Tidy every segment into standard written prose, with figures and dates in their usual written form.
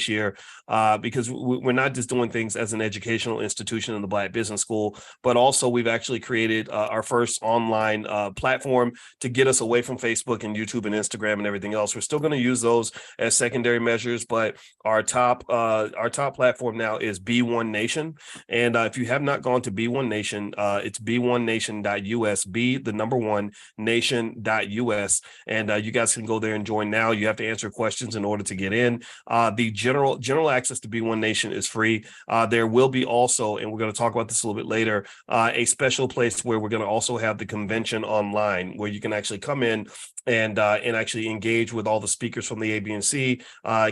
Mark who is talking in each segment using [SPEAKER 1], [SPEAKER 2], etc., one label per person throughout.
[SPEAKER 1] this year, because we're not just doing things as an educational institution in the Black Business School, but also we've actually created our first online platform to get us away from Facebook and YouTube and Instagram and everything else. We're still going to use those as secondary measures, but our top platform now is B1 Nation. And if you have not gone to B1 Nation, it's b1nation.us, B, the number one, nation.us. And you guys can go there and join now. You have to answer questions in order to get in. The general access to B1 Nation is free. There will be also, and we're going to talk about this a little bit later, a special place where we're going to also have the convention online, where you can actually come in and actually engage with all the speakers from the ABNC,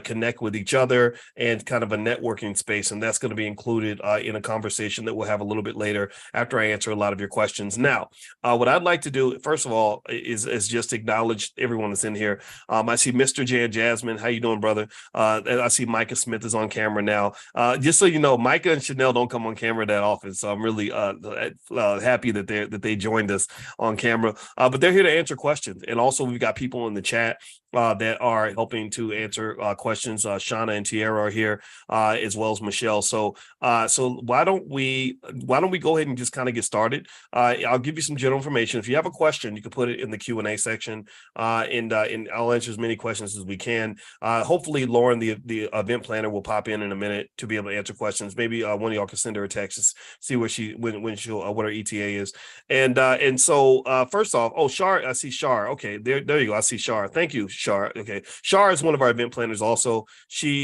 [SPEAKER 1] connect with each other, and kind of a networking space. And that's going to be included in a conversation that we'll have a little bit later after I answer a lot of your questions. Now, what I'd like to do, first of all, is just acknowledge everyone that's in here. I see Mr. J and Jasmine. How you doing, brother? And I see Micah Smith is on camera now. Just so you know, Micah and Chanel don't come on camera that often, so I'm really happy that they joined us on camera. But they're here to answer questions, and also we've got people in the chat that are helping to answer questions. Shauna and Tierra are here, as well as Michelle. So why don't we go ahead and just kind of get started? I'll give you some general information. If you have a question, you can put it in the Q&A section, and I'll answer as many questions as we can. Hopefully, Lauren, the event planner, will pop in a minute to be able to answer questions. Maybe one of y'all can send her a text, see where what her ETA is. And so first off, Shar, I see Shar. Okay, there you go. I see Shar. Thank you, Shar. Okay, Shar is one of our event planners also.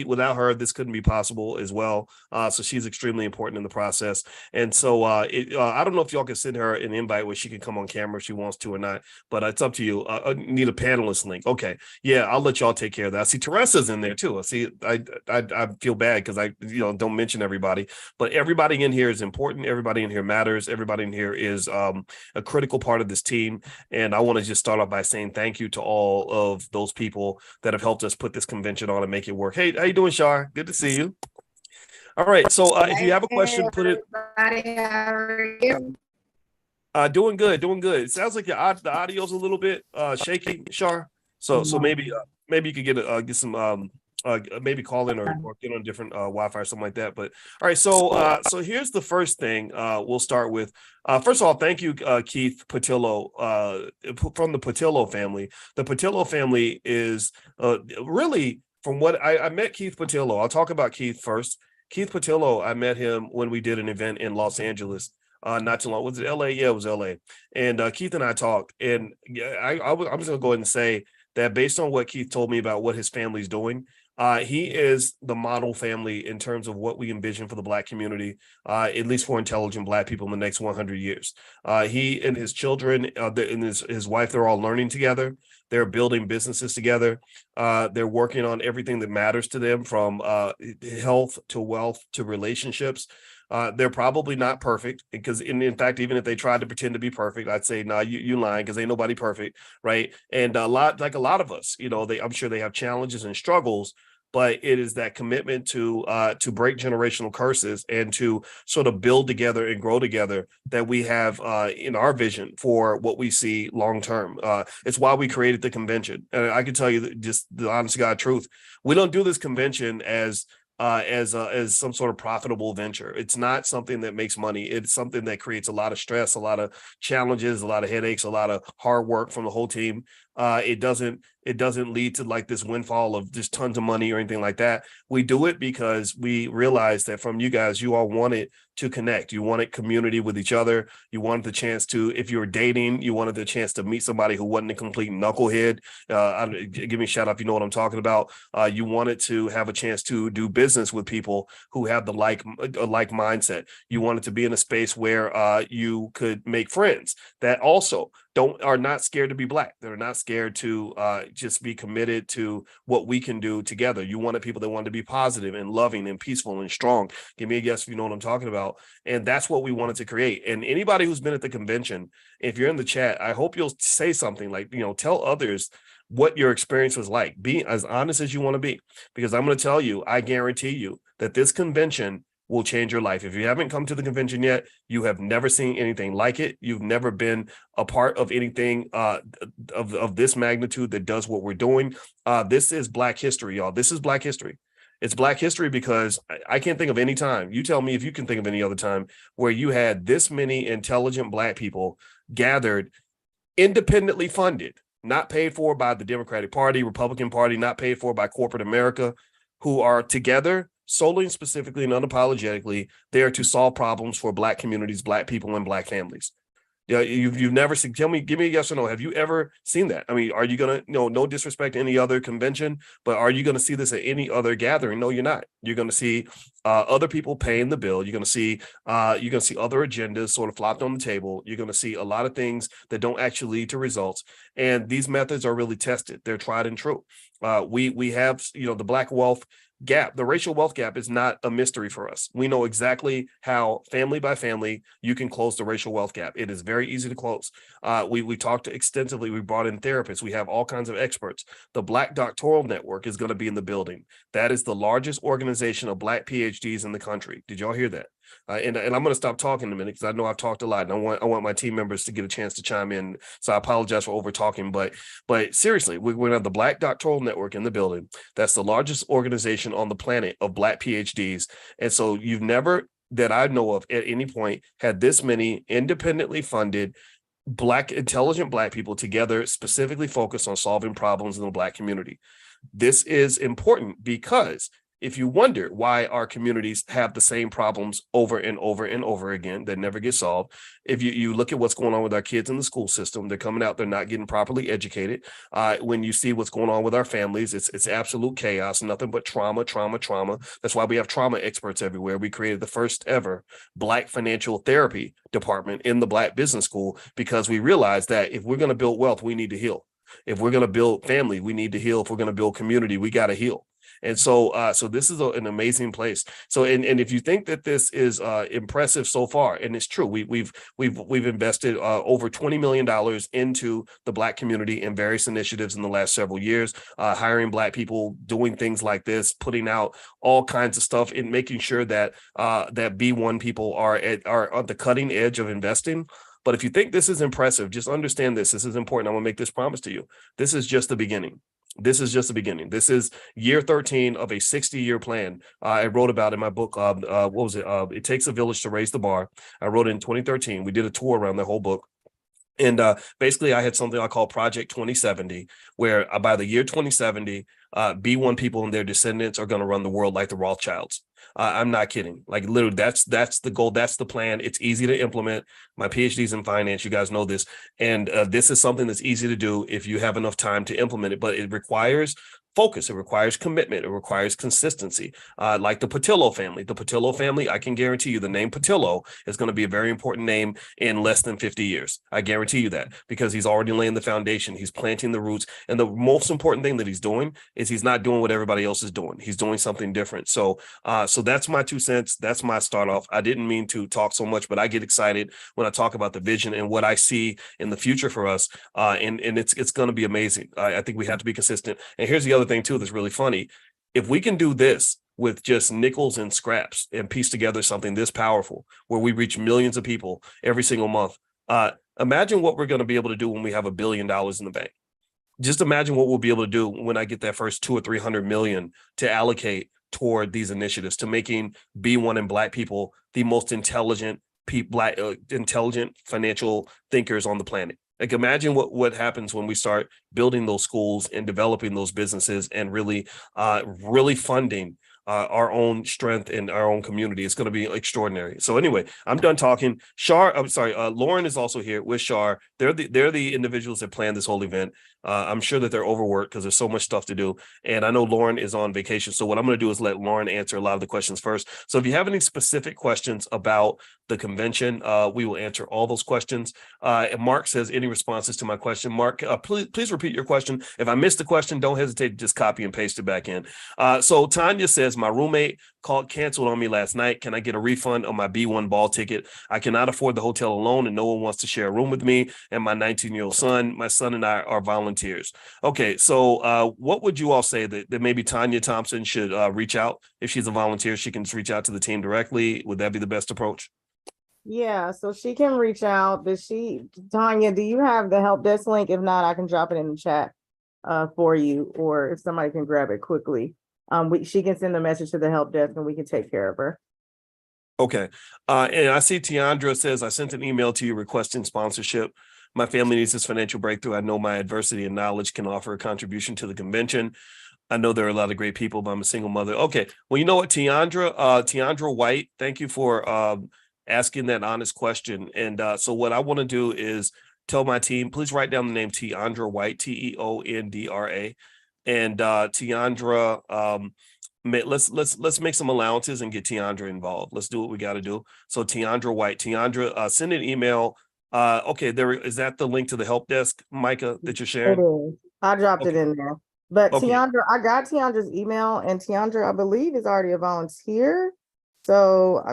[SPEAKER 1] Without her, this couldn't be possible as well. So she's extremely important in the process. And so I don't know if y'all can send her an invite where she can come on camera if she wants to or not, but it's up to you. I need a panelist link. Okay, yeah, I'll let y'all take care of that. I see Teresa's in there too. I feel bad because I don't mention everybody, but everybody in here is important. Everybody in here matters. Everybody in here is a critical part of this team. And I want to just start off by saying thank you to all of those people that have helped us put this convention on and make it work. Hey, how you doing, Shar? Good to see you. All right. So if you have a question, put it. Doing good. It sounds like the audio's a little bit shaky, Shar. So maybe you could get some maybe call in or get on different Wi-Fi or something like that. But all right, so here's the first thing we'll start with. First of all, thank you, Keith Patillo, from the Patillo family. The Patillo family is really, from what I met Keith Patillo. I'll talk about Keith first. Keith Patillo, I met him when we did an event in Los Angeles. Not too long. Was it LA? Yeah, it was LA. And Keith and I talked, and I'm just gonna go ahead and say that based on what Keith told me about what his family's doing, he is the model family in terms of what we envision for the Black community, at least for intelligent Black people in the next 100 years. He and his children and his wife, they're all learning together. They're building businesses together. They're working on everything that matters to them, from health to wealth to relationships. They're probably not perfect, because in fact, even if they tried to pretend to be perfect, I'd say, nah, you lying, because ain't nobody perfect, right? And a lot of us, I'm sure they have challenges and struggles, but it is that commitment to break generational curses and to sort of build together and grow together that we have in our vision for what we see long term. It's why we created the convention. And I can tell you that, just the honest to God truth, we don't do this convention as some sort of profitable venture. It's not something that makes money. It's something that creates a lot of stress, a lot of challenges, a lot of headaches, a lot of hard work from the whole team. It doesn't lead to like this windfall of just tons of money or anything like that. We do it because we realize that from you guys, you all wanted to connect. You wanted community with each other. You wanted the chance to, if you were dating, you wanted the chance to meet somebody who wasn't a complete knucklehead. Give me a shout out if you know what I'm talking about. You wanted to have a chance to do business with people who have the like mindset. You wanted to be in a space where you could make friends that also are not scared to be Black. They're not scared to just be committed to what we can do together. You wanted people that wanted to be positive and loving and peaceful and strong. Give me a guess if you know what I'm talking about. And that's what we wanted to create. And anybody who's been at the convention, if you're in the chat, I hope you'll say something like, tell others what your experience was like. Be as honest as you want to be, because I'm going to tell you, I guarantee you that this convention will change your life. If you haven't come to the convention yet, you have never seen anything like it. You've never been a part of anything of this magnitude that does what we're doing. This is Black history, y'all. This is Black history. It's Black history because I can't think of any time. You tell me if you can think of any other time where you had this many intelligent Black people gathered, independently funded, not paid for by the Democratic Party, Republican Party, not paid for by corporate America, who are together solely and specifically and unapologetically there to solve problems for Black communities, Black people, and Black families. Yeah, you've never seen. Tell me, give me a yes or no. Have you ever seen that? I mean, are you gonna, no disrespect to any other convention, but are you gonna see this at any other gathering? No, you're not. You're gonna see other people paying the bill. You're gonna see other agendas sort of flopped on the table. You're gonna see a lot of things that don't actually lead to results. And these methods are really tested. They're tried and true. We have the Black wealth gap. The racial wealth gap is not a mystery for us. We know exactly how, family by family, you can close the racial wealth gap. It is very easy to close. We talked extensively. We brought in therapists. We have all kinds of experts. The Black Doctoral Network is going to be in the building. That is the largest organization of Black PhDs in the country. Did y'all hear that? And I'm going to stop talking in a minute because I know I've talked a lot, and I want my team members to get a chance to chime in. So I apologize for over talking, but seriously, we're going to have the Black Doctoral Network in the building. That's the largest organization on the planet of Black PhDs, and so you've never, that I know of at any point, had this many independently funded Black, intelligent Black people together, specifically focused on solving problems in the Black community. This is important because if you wonder why our communities have the same problems over and over and over again that never get solved, if you look at what's going on with our kids in the school system, they're coming out, they're not getting properly educated. When you see what's going on with our families, it's absolute chaos, nothing but trauma. That's why we have trauma experts everywhere. We created the first ever Black financial therapy department in the Black business school because we realized that if we're going to build wealth, we need to heal. If we're going to build family, we need to heal. If we're going to build community, we got to heal. And so this is an amazing place. So and if you think that this is impressive so far, and it's true, we've invested over $20 million into the Black community in various initiatives in the last several years, hiring Black people, doing things like this, putting out all kinds of stuff, and making sure that that B1 people are at the cutting edge of investing. But if you think this is impressive, just understand this. This is important. I'm going to make this promise to you. This is just the beginning. This is just the beginning. This is year 13 of a 60-year plan. I wrote about in my book, what was it? It Takes a Village to Raise the Bar. I wrote it in 2013. We did a tour around the whole book. And basically, I had something I call Project 2070, where by the year 2070, B1 people and their descendants are going to run the world like the Rothschilds. I'm not kidding. Like literally, that's the goal. That's the plan. It's easy to implement. My PhD's in finance. You guys know this. And this is something that's easy to do if you have enough time to implement it. But it requires focus. It requires commitment. It requires consistency. Like the Patillo family. The Patillo family, I can guarantee you the name Patillo is going to be a very important name in less than 50 years. I guarantee you that because he's already laying the foundation. He's planting the roots. And the most important thing that he's doing is he's not doing what everybody else is doing. He's doing something different. So that's my 2 cents. That's my start off. I didn't mean to talk so much, but I get excited when I talk about the vision and what I see in the future for us. And it's going to be amazing. I think we have to be consistent. And here's the other thing too that's really funny. If we can do this with just nickels and scraps and piece together something this powerful where we reach millions of people every single month, imagine what we're going to be able to do when we have $1 billion in the bank. Just imagine what we'll be able to do when I get that first 200 or 300 million to allocate toward these initiatives, to making B1 and Black people the most intelligent intelligent financial thinkers on the planet. Like imagine what happens when we start building those schools and developing those businesses and really funding our own strength in our own community. It's going to be extraordinary. So anyway, I'm done talking. Lauren is also here with Shar. They're the individuals that planned this whole event. I'm sure that they're overworked because there's so much stuff to do. And I know Lauren is on vacation. So what I'm going to do is let Lauren answer a lot of the questions first. So if you have any specific questions about the convention, we will answer all those questions. And Mark says, any responses to my question? Mark, please repeat your question. If I missed the question, don't hesitate to just copy and paste it back in. So Tanya says, my roommate canceled on me last night. Can I get a refund on my B1 ball ticket? I cannot afford the hotel alone and no one wants to share a room with me and my 19-year-old son. My son and I are volunteers. Okay, so what would you all say that maybe Tanya Thompson should reach out? If she's a volunteer, she can just reach out to the team directly. Would that be the best approach?
[SPEAKER 2] Yeah, so she can reach out. Tanya, do you have the help desk link? If not, I can drop it in the chat for you, or if somebody can grab it quickly. She can send a message to the help desk and we can take care of her.
[SPEAKER 1] Okay. And I see Tiandra says, I sent an email to you requesting sponsorship. My family needs this financial breakthrough. I know my adversity and knowledge can offer a contribution to the convention. I know there are a lot of great people, but I'm a single mother. Okay. Well, you know what, Tiandra White, thank you for asking that honest question. And so what I want to do is tell my team, please write down the name Tiandra White, Teondra. And Tiandra, let's make some allowances and get Tiandra involved. Let's do what we got to do. So Tiandra White, send an email. Okay, there is that the link to the help desk, Micah, that you're sharing?
[SPEAKER 2] It is. I dropped it in there. But
[SPEAKER 1] Okay.
[SPEAKER 2] Tiandra, I got Tiandra's email, and Tiandra, I believe, is already a volunteer. So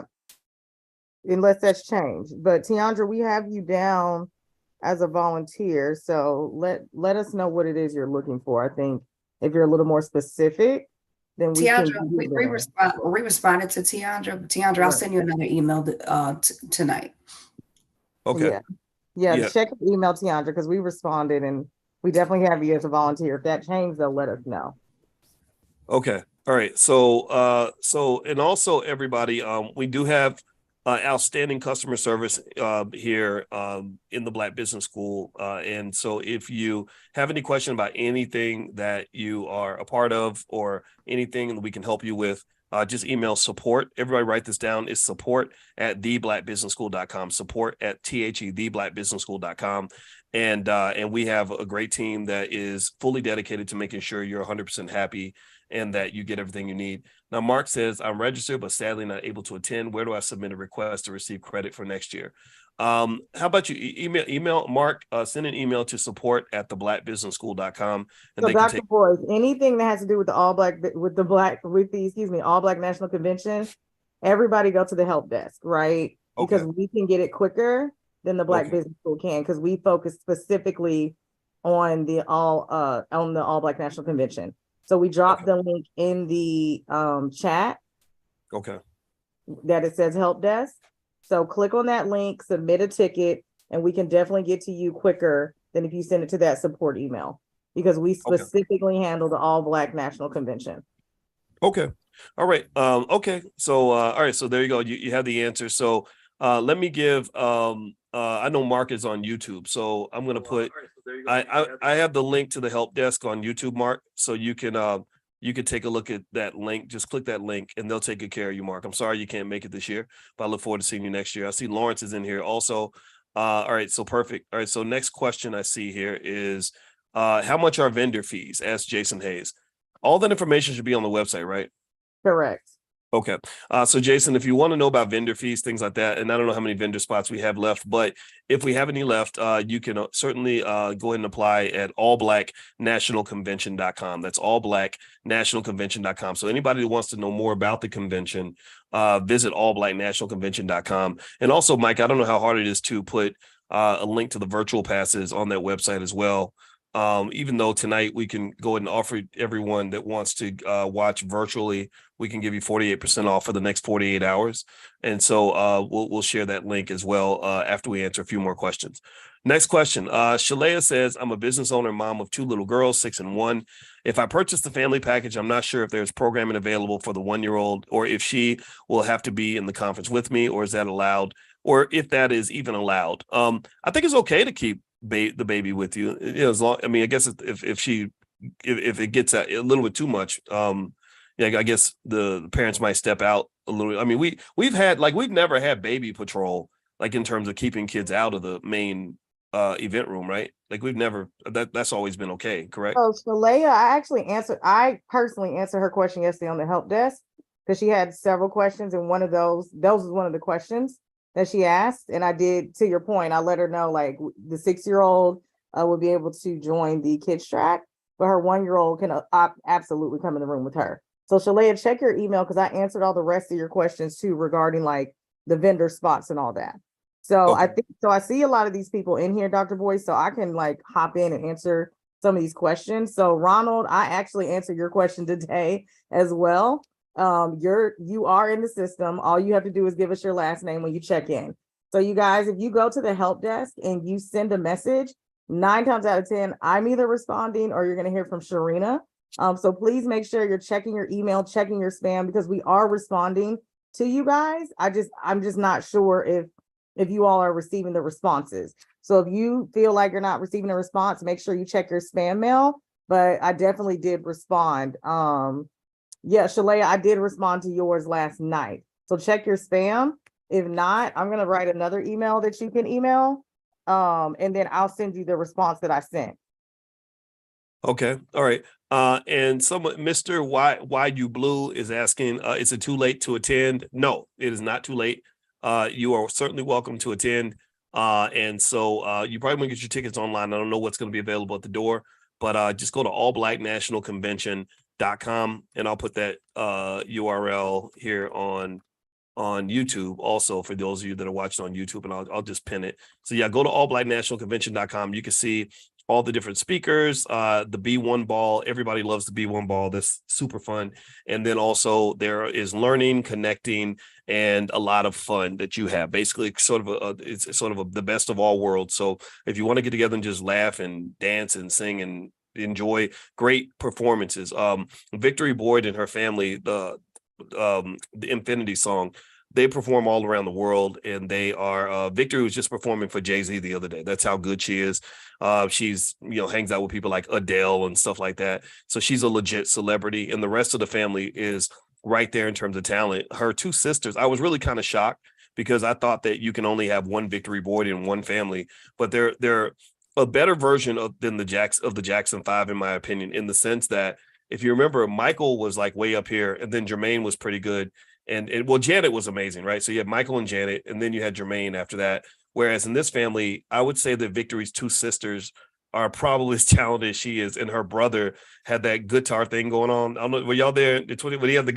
[SPEAKER 2] unless that's changed, but Tiandra, we have you down as a volunteer. So let us know what it is you're looking for. I think if you're a little more specific, then we
[SPEAKER 3] Tiandra,
[SPEAKER 2] can.
[SPEAKER 3] we responded to Tiandra. Tiandra, I'll send you another email tonight.
[SPEAKER 1] Okay.
[SPEAKER 2] Yeah. Check the email, Tiandra, because we responded and we definitely have you as a volunteer. If that changed, they'll let us know.
[SPEAKER 1] Okay. All right. So and also everybody, we do have outstanding customer service here in the Black Business School. And so if you have any question about anything that you are a part of or anything that we can help you with, just email support. Everybody write this down. It's support@theblackbusinessschool.com, support@theblackbusinessschool.com. And we have a great team that is fully dedicated to making sure you're 100% happy and that you get everything you need. Now, Mark says, I'm registered, but sadly not able to attend. Where do I submit a request to receive credit for next year? How about you email Mark, send an email to support@theblackbusinessschool.com. And
[SPEAKER 2] so Dr. Boyce, anything that has to do with the All Black National Convention, everybody go to the help desk, right?
[SPEAKER 1] Okay.
[SPEAKER 2] Because we can get it quicker than the Black Business School can, because we focus specifically on the All Black National Convention. So we dropped the link in the chat.
[SPEAKER 1] Okay.
[SPEAKER 2] That it says help desk. So click on that link, submit a ticket, and we can definitely get to you quicker than if you send it to that support email, because we specifically handle the All Black National Convention.
[SPEAKER 1] Okay. All right. Okay. So all right. So there you go. You have the answer. So let me give I know Mark is on YouTube, so I'm gonna put I have the link to the help desk on YouTube, Mark. So you can take a look at that link. Just click that link and they'll take good care of you, Mark. I'm sorry you can't make it this year, but I look forward to seeing you next year. I see Lawrence is in here also. All right, so perfect. All right, so next question I see here is how much are vendor fees? Asked Jason Hayes. All that information should be on the website, right?
[SPEAKER 2] Correct.
[SPEAKER 1] Okay. So Jason, if you want to know about vendor fees, things like that, and I don't know how many vendor spots we have left, but if we have any left, you can certainly go ahead and apply at allblacknationalconvention.com. That's allblacknationalconvention.com. So anybody who wants to know more about the convention, visit allblacknationalconvention.com. And also, Mike, I don't know how hard it is to put a link to the virtual passes on that website as well. Even though tonight we can go ahead and offer everyone that wants to watch virtually, we can give you 48% off for the next 48 hours. And so we'll share that link as well after we answer a few more questions. Next question. Shalea says, I'm a business owner, mom of 2 little girls, 6 and 1. If I purchase the family package, I'm not sure if there's programming available for the 1-year-old or if she will have to be in the conference with me, or is that allowed, or if that is even allowed. I think it's okay to keep the baby with you, as long, I mean, I guess if it gets a little bit too much, I guess the parents might step out a little. I mean, we've never had baby patrol, like in terms of keeping kids out of the main event room, right? Like we've never, that's always been okay, correct?
[SPEAKER 2] Oh, so Leia, I personally answered her question yesterday on the help desk, because she had several questions, and one of those was one of the questions that she asked. And I did, to your point, I let her know like the 6-year-old would be able to join the kids track, but her 1-year-old can absolutely come in the room with her. So Shalea, check your email, because I answered all the rest of your questions too regarding like the vendor spots and all that. So I see a lot of these people in here, Dr. Boyce, so I can like hop in and answer some of these questions. So Ronald, I actually answered your question today as well. You are in the system. All you have to do is give us your last name when you check in. So you guys, if you go to the help desk and you send a message, 9 times out of 10, I'm either responding or you're going to hear from Sharina. So please make sure you're checking your email, checking your spam, because we are responding to you guys. I'm just not sure if you all are receiving the responses. So if you feel like you're not receiving a response, make sure you check your spam mail. But I definitely did respond. Yeah, Shalaya, I did respond to yours last night. So check your spam. If not, I'm gonna write another email that you can email. And then I'll send you the response that I sent.
[SPEAKER 1] Okay. All right. And someone, Mr. Why You Blue is asking, is it too late to attend? No, it is not too late. You are certainly welcome to attend. And so you probably want to get your tickets online. I don't know what's going to be available at the door, but just go to allblacknationalconvention.com, and I'll put that URL here on YouTube also for those of you that are watching on YouTube, and I'll just pin it. So yeah, go to allblacknationalconvention.com. You can see all the different speakers, the B1 ball. Everybody loves the B1 ball. That's super fun. And then also there is learning, connecting, and a lot of fun that you have. Basically, it's sort of the best of all worlds. So if you want to get together and just laugh and dance and sing and enjoy great performances, Victory Boyd and her family, the Infinity Song, they perform all around the world, and they are Victory was just performing for Jay-Z the other day. That's how good she is. She's hangs out with people like Adele and stuff like that. So she's a legit celebrity, and the rest of the family is right there in terms of talent. Her two sisters, I was really kind of shocked because I thought that you can only have one Victory Boyd in one family, but they're a better version of the Jackson 5, in my opinion, in the sense that if you remember, Michael was like way up here, and then Jermaine was pretty good. And well, Janet was amazing, right? So you had Michael and Janet, and then you had Jermaine after that. Whereas in this family, I would say that Victory's two sisters are probably as talented as she is, and her brother had that guitar thing going on. I don't know, were y'all there? When he had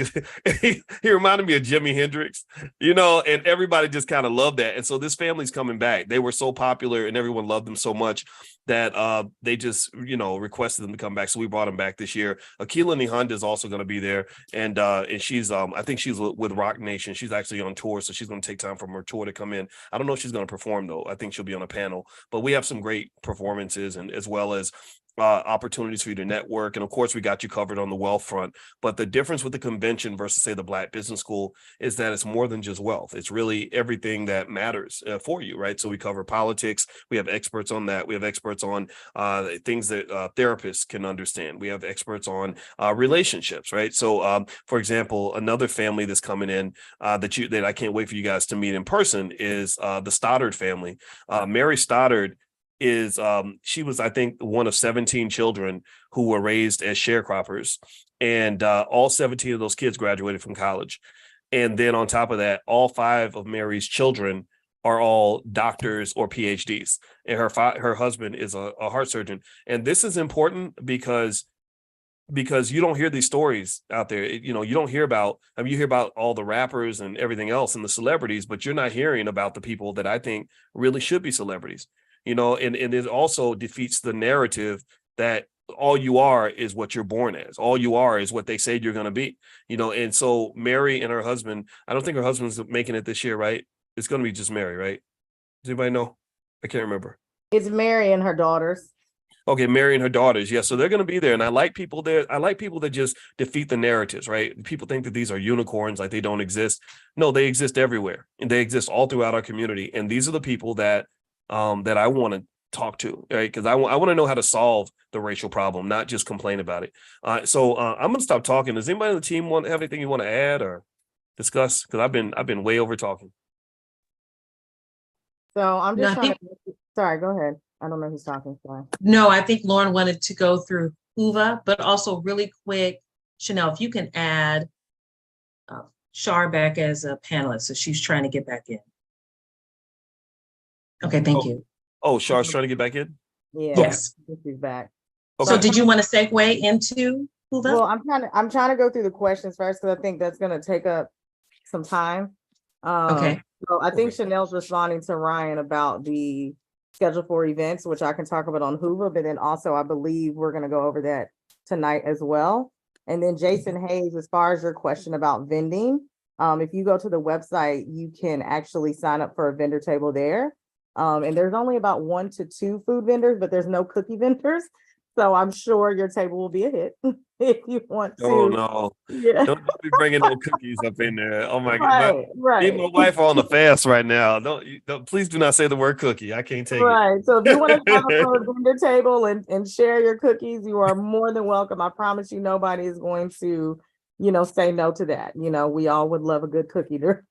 [SPEAKER 1] he reminded me of Jimi Hendrix, and everybody just kind of loved that. And so this family's coming back. They were so popular, and everyone loved them so much that they just requested them to come back. So we brought them back this year. Akila Nihanda is also going to be there, and she's I think she's with Rock Nation. She's actually on tour, so she's going to take time from her tour to come in. I don't know if she's going to perform though. I think she'll be on a panel, but we have some great performances, and as well as opportunities for you to network. And of course, we got you covered on the wealth front. But the difference with the convention versus, say, the Black Business School is that it's more than just wealth. It's really everything that matters for you, right? So we cover politics. We have experts on that. We have experts on things that therapists can understand. We have experts on relationships, right? So, for example, another family that's coming in that I can't wait for you guys to meet in person is the Stoddard family. Mary Stoddard is she was, I think, one of 17 children who were raised as sharecroppers, and all 17 of those kids graduated from college. And then on top of that, all 5 of Mary's children are all doctors or PhDs, and her husband is a heart surgeon. And this is important because you don't hear these stories out there. You don't hear about, you hear about all the rappers and everything else and the celebrities, but you're not hearing about the people that I think really should be celebrities. And it also defeats the narrative that all you are is what you're born as. All you are is what they said you're going to be, and so Mary and her husband, I don't think her husband's making it this year, right? It's going to be just Mary, right? Does anybody know? I can't remember.
[SPEAKER 2] It's Mary and her daughters.
[SPEAKER 1] Okay, Mary and her daughters. Yeah, so they're going to be there. And I like people there. I like people that just defeat the narratives, right? People think that these are unicorns, like they don't exist. No, they exist everywhere. And they exist all throughout our community. And these are the people that I want to talk to, right? Because I want to know how to solve the racial problem, not just complain about it. So I'm going to stop talking. Does anybody on the team have anything you want to add or discuss? Because I've been way over talking.
[SPEAKER 2] So I'm just sorry, go ahead. I don't know who's talking. Sorry.
[SPEAKER 4] No, I think Lauren wanted to go through Hoova, but also really quick, Chanel, if you can add Shar back as a panelist. So she's trying to get back in. Okay, thank you.
[SPEAKER 1] Oh, Char's trying to get back in?
[SPEAKER 2] Yeah.
[SPEAKER 4] Yes.
[SPEAKER 2] She's back.
[SPEAKER 1] Okay.
[SPEAKER 4] So did you want to segue into Hoova?
[SPEAKER 2] Well, I'm trying to go through the questions first because I think that's going to take up some time.
[SPEAKER 4] Okay.
[SPEAKER 2] So I think Chanel's responding to Ryan about the schedule for events, which I can talk about on Hoova, but then also I believe we're going to go over that tonight as well. And then Jason Hayes, as far as your question about vending, if you go to the website, you can actually sign up for a vendor table there. And there's only about 1 to 2 food vendors, but there's no cookie vendors. So I'm sure your table will be a hit if you want to.
[SPEAKER 1] Oh no.
[SPEAKER 2] Yeah.
[SPEAKER 1] Don't be bringing no cookies up in there. Oh my God.
[SPEAKER 2] Right,
[SPEAKER 1] Me
[SPEAKER 2] right.
[SPEAKER 1] and my wife are on the fast right now. Don't please do not say the word cookie. I can't take
[SPEAKER 2] Right. So if you want to come up
[SPEAKER 1] it.
[SPEAKER 2] on a vendor table and share your cookies, you are more than welcome. I promise you, nobody is going to, say no to that. We all would love a good cookie during.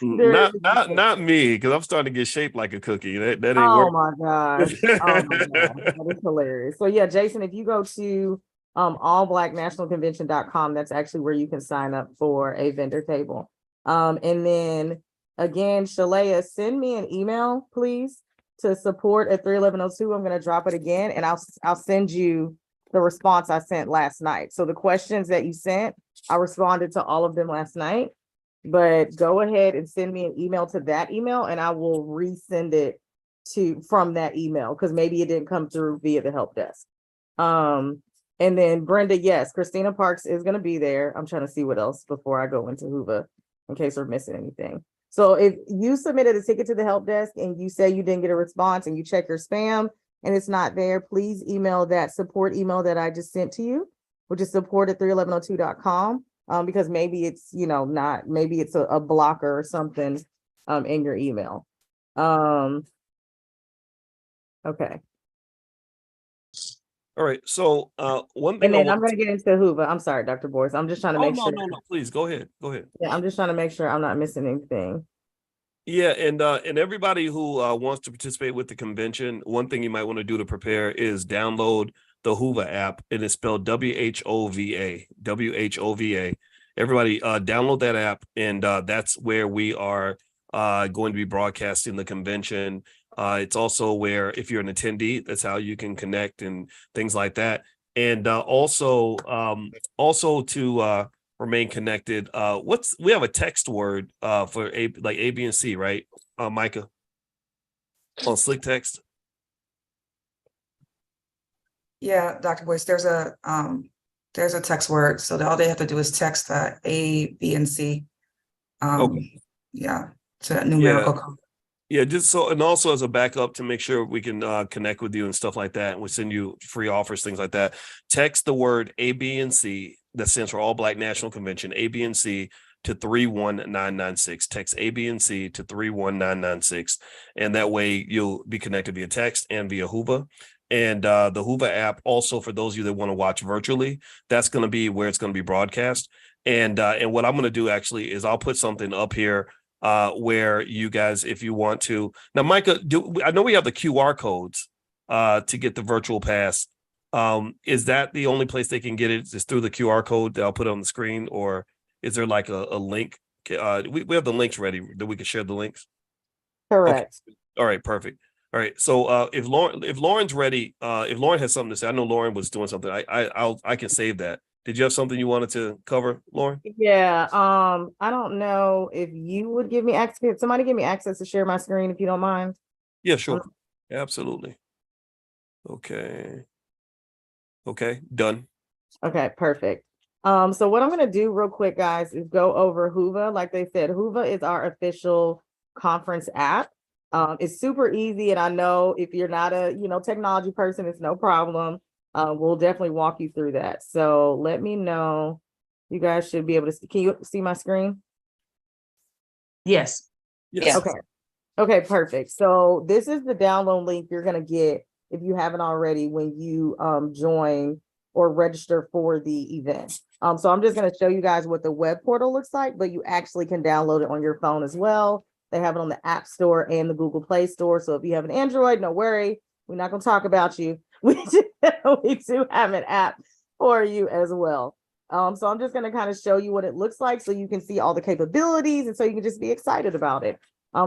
[SPEAKER 2] during
[SPEAKER 1] Not me, because I'm starting to get shaped like a cookie. That ain't
[SPEAKER 2] Oh
[SPEAKER 1] work.
[SPEAKER 2] my gosh. Oh my gosh. That is hilarious. So yeah, Jason, if you go to allblacknationalconvention.com, that's actually where you can sign up for a vendor table. And then again, Shalaya, send me an email, please, to support@31102. I'm going to drop it again, and I'll send you the response I sent last night. So the questions that you sent, I responded to all of them last night. But go ahead and send me an email to that email, and I will resend it from that email, because maybe it didn't come through via the help desk. And then Brenda, yes, Christina Parks is going to be there. I'm trying to see what else before I go into Hoova in case we're missing anything. So if you submitted a ticket to the help desk and you say you didn't get a response and you check your spam and it's not there, please email that support email that I just sent to you, which is support@31102.com. Because maybe it's, not, maybe it's a blocker or something in your email. Okay.
[SPEAKER 1] All right. So one thing
[SPEAKER 2] And
[SPEAKER 1] I
[SPEAKER 2] then
[SPEAKER 1] want
[SPEAKER 2] I'm going to get into Hoova. I'm sorry, Dr. Boyce. I'm just trying to
[SPEAKER 1] Oh
[SPEAKER 2] make
[SPEAKER 1] no,
[SPEAKER 2] sure.
[SPEAKER 1] no. Please go ahead. Go ahead.
[SPEAKER 2] Yeah, I'm just trying to make sure I'm not missing anything.
[SPEAKER 1] Yeah, and everybody who wants to participate with the convention, one thing you might want to do to prepare is download the Hoova app. It is spelled WHOVA. WHOVA. Everybody download that app, and that's where we are going to be broadcasting the convention. It's also where, if you're an attendee, that's how you can connect and things like that. And also to remain connected. We have a text word for A B and C, right? Micah, on Slick Text.
[SPEAKER 3] Yeah, Dr. Boyce, there's a text word. So all they have to do is text A, B, and C.
[SPEAKER 1] Okay.
[SPEAKER 3] Yeah, to that numerical code.
[SPEAKER 1] Yeah, just so, and also as a backup to make sure we can connect with you and stuff like that, and we send you free offers, things like that. Text the word A, B, and C, that stands for All Black National Convention, A, B, and C, to 31996. Text A, B, and C to 31996, and that way you'll be connected via text and via Hoova. And the Hoova app, also for those of you that want to watch virtually, that's going to be where it's going to be broadcast. And what I'm going to do actually is I'll put something up here where you guys, if you want to. Now, Micah, I know we have the QR codes to get the virtual pass. Is that the only place they can get it? Is through the QR code that I'll put on the screen, or is there like a link? We have the links ready that we can share the links.
[SPEAKER 2] Correct.
[SPEAKER 1] Okay. All right, perfect. All right. So if Lauren's ready, if Lauren has something to say, I know Lauren was doing something. I can save that. Did you have something you wanted to cover, Lauren?
[SPEAKER 2] Yeah. I don't know if you would give me access. Can somebody give me access to share my screen if you don't mind?
[SPEAKER 1] Yeah, sure. Absolutely. Okay. Okay, done.
[SPEAKER 2] Okay, perfect. So what I'm going to do real quick, guys, is go over Hoova. Like they said, Hoova is our official conference app. It's super easy. And I know if you're not a, technology person, it's no problem. We'll definitely walk you through that. So let me know. You guys should be able to see. Can you see my screen?
[SPEAKER 4] Yes.
[SPEAKER 1] Yes.
[SPEAKER 2] Okay. Okay, perfect. So this is the download link you're going to get if you haven't already when you join or register for the event. So I'm just going to show you guys what the web portal looks like, but you actually can download it on your phone as well. They have it on the App Store and the Google Play Store. So if you have an Android, no worry. We're not going to talk about you. We do have an app for you as well. So I'm just going to kind of show you what it looks like so you can see all the capabilities and so you can just be excited about it.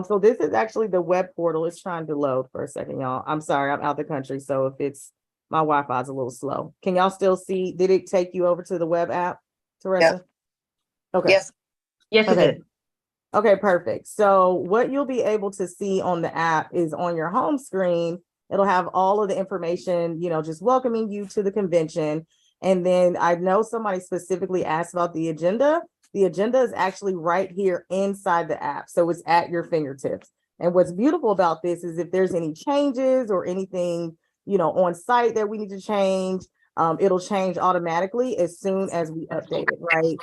[SPEAKER 2] So this is actually the web portal. It's trying to load for a second, y'all. I'm sorry, I'm out the country. So if it's my Wi-Fi is a little slow. Can y'all still see? Did it take you over to the web app, Teresa?
[SPEAKER 3] Yeah.
[SPEAKER 2] Okay.
[SPEAKER 3] Yes.
[SPEAKER 4] Yes, it
[SPEAKER 2] Okay.
[SPEAKER 4] did.
[SPEAKER 2] Okay, perfect. So what you'll be able to see on the app is on your home screen. It'll have all of the information, just welcoming you to the convention. And then I know somebody specifically asked about the agenda. The agenda is actually right here inside the app. So it's at your fingertips. And what's beautiful about this is if there's any changes or anything, on site that we need to change, it'll change automatically as soon as we update it, right?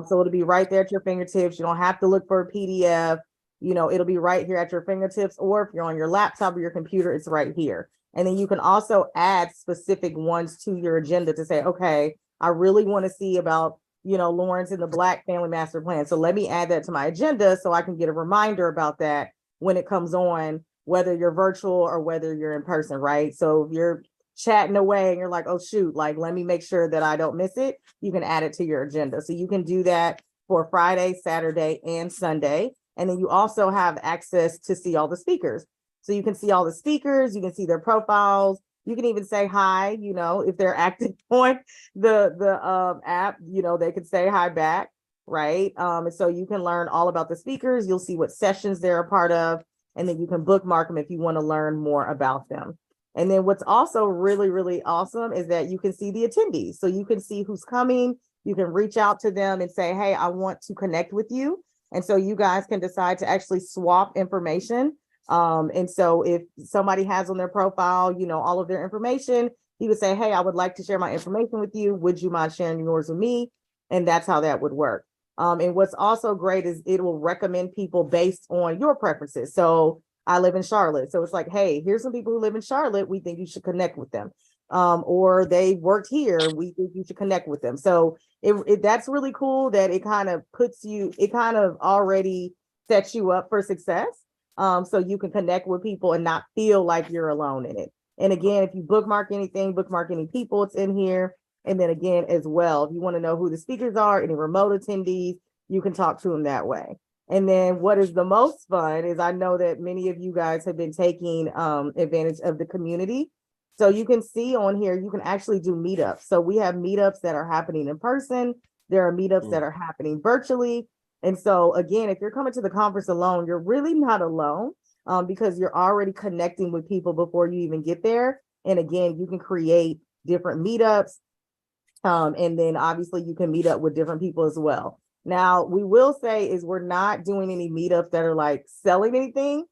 [SPEAKER 2] So it'll be right there at your fingertips. You don't have to look for a PDF. It'll be right here at your fingertips, or if you're on your laptop or your computer, it's right here. And then you can also add specific ones to your agenda to say, okay, I really want to see about, Lawrence and the Black Family Master Plan. So let me add that to my agenda so I can get a reminder about that when it comes on, whether you're virtual or whether you're in person, right? So if you're chatting away and you're like, oh, shoot, like, let me make sure that I don't miss it, you can add it to your agenda. So you can do that for Friday, Saturday, and Sunday. And then you also have access to see all the speakers. So you can see all the speakers, you can see their profiles. You can even say hi, if they're active on the app, they could say hi back, right? And so you can learn all about the speakers. You'll see what sessions they're a part of, and then you can bookmark them if you want to learn more about them. And then what's also really, really awesome is that you can see the attendees. So you can see who's coming. You can reach out to them and say, hey, I want to connect with you. And so you guys can decide to actually swap information. And so if somebody has on their profile, all of their information, you would say, hey, I would like to share my information with you. Would you mind sharing yours with me? And that's how that would work. And what's also great is it will recommend people based on your preferences. So I live in Charlotte. So it's like, hey, here's some people who live in Charlotte. We think you should connect with them. Or they worked here. We think you should connect with them. So that's really cool that it kind of already sets you up for success. So you can connect with people and not feel like you're alone in it. And again, if you bookmark anything, bookmark any people, it's in here. And then again, as well, if you want to know who the speakers are, any remote attendees, you can talk to them that way. And then what is the most fun is I know that many of you guys have been taking advantage of the community. So you can see on here, you can actually do meetups. So we have meetups that are happening in person. There are meetups that are happening virtually. And so again, if you're coming to the conference alone, you're really not alone because you're already connecting with people before you even get there. And again, you can create different meetups. And then obviously you can meet up with different people as well. Now, we will say is we're not doing any meetups that are like selling anything.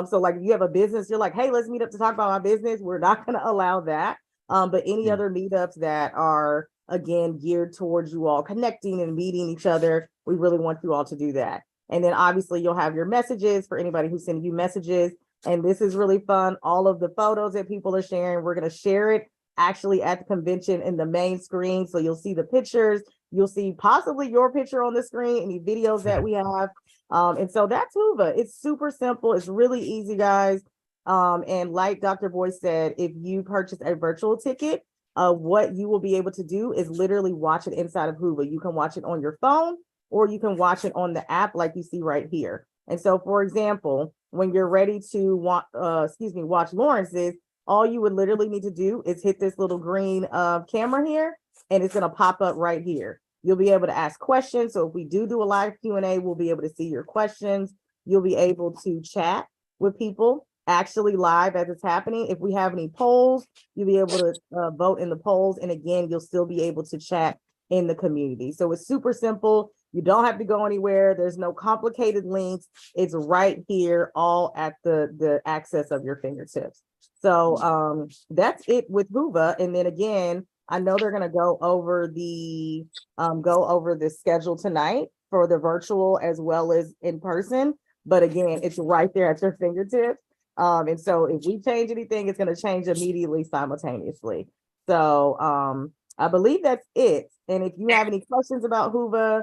[SPEAKER 2] So like if you have a business, you're like, hey, let's meet up to talk about my business. We're not going to allow that. But any other meetups that are, again, geared towards you all connecting and meeting each other, we really want you all to do that. And then obviously you'll have your messages for anybody who's sending you messages. And this is really fun. All of the photos that people are sharing, we're going to share it actually at the convention in the main screen. So you'll see the pictures. You'll see possibly your picture on the screen, any videos that we have. And so that's Hoova. It's super simple. It's really easy, guys. And like Dr. Boyce said, if you purchase a virtual ticket, what you will be able to do is literally watch it inside of Hoova. You can watch it on your phone or you can watch it on the app like you see right here. And so, for example, when you're ready to watch Lawrence's, all you would literally need to do is hit this little green camera here, and it's going to pop up right here. You'll be able to ask questions. So if we do a live Q&A, we'll be able to see your questions. You'll be able to chat with people actually live as it's happening. If we have any polls, you'll be able to vote in the polls. And again, you'll still be able to chat in the community. So it's super simple. You don't have to go anywhere. There's no complicated links. It's right here, all at the access of your fingertips. So that's it with Hoova. And then again, I know they're going to go over the schedule tonight for the virtual as well as in person. But again, it's right there at your fingertips. And so if we change anything, it's going to change immediately simultaneously. So I believe that's it. And if you have any questions about Hoova,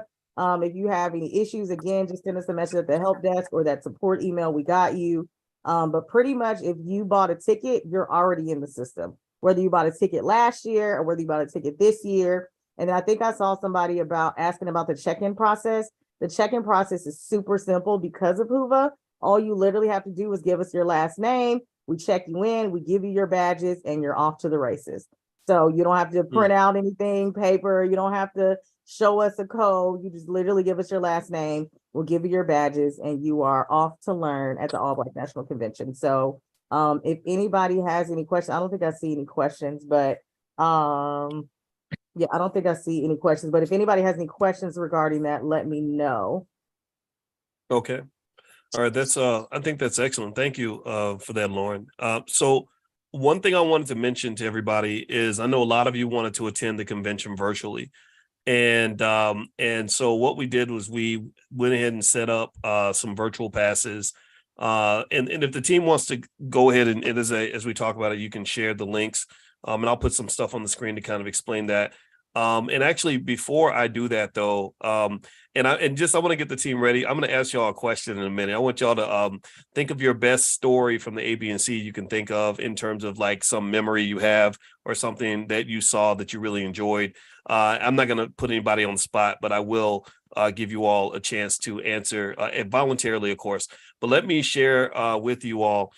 [SPEAKER 2] if you have any issues, again, just send us a message at the help desk or that support email. We got you. But pretty much if you bought a ticket, you're already in the system, whether you bought a ticket last year or whether you bought a ticket this year. And I think I saw somebody asking about the check-in process. The check-in process is super simple because of Hoova. All you literally have to do is give us your last name. We check you in, we give you your badges, and you're off to the races. So you don't have to print out anything, paper. You don't have to show us a code. You just literally give us your last name. We'll give you your badges, and you are off to learn at the All Black National Convention. So if anybody has any questions, I don't think I see any questions, but yeah, I don't think I see any questions. But if anybody has any questions regarding that, let me know.
[SPEAKER 1] Okay. All right. That's I think that's excellent. Thank you for that, Lauren. So one thing I wanted to mention to everybody is I know a lot of you wanted to attend the convention virtually. And so what we did was we went ahead and set up some virtual passes. And if the team wants to go ahead and as we talk about it, you can share the links. And I'll put some stuff on the screen to kind of explain that. And actually, before I do that, though, I want to get the team ready. I'm going to ask y'all a question in a minute. I want y'all to think of your best story from the ABC you can think of in terms of like some memory you have or something that you saw that you really enjoyed. I'm not going to put anybody on the spot, but I will give you all a chance to answer voluntarily, of course. But let me share with you all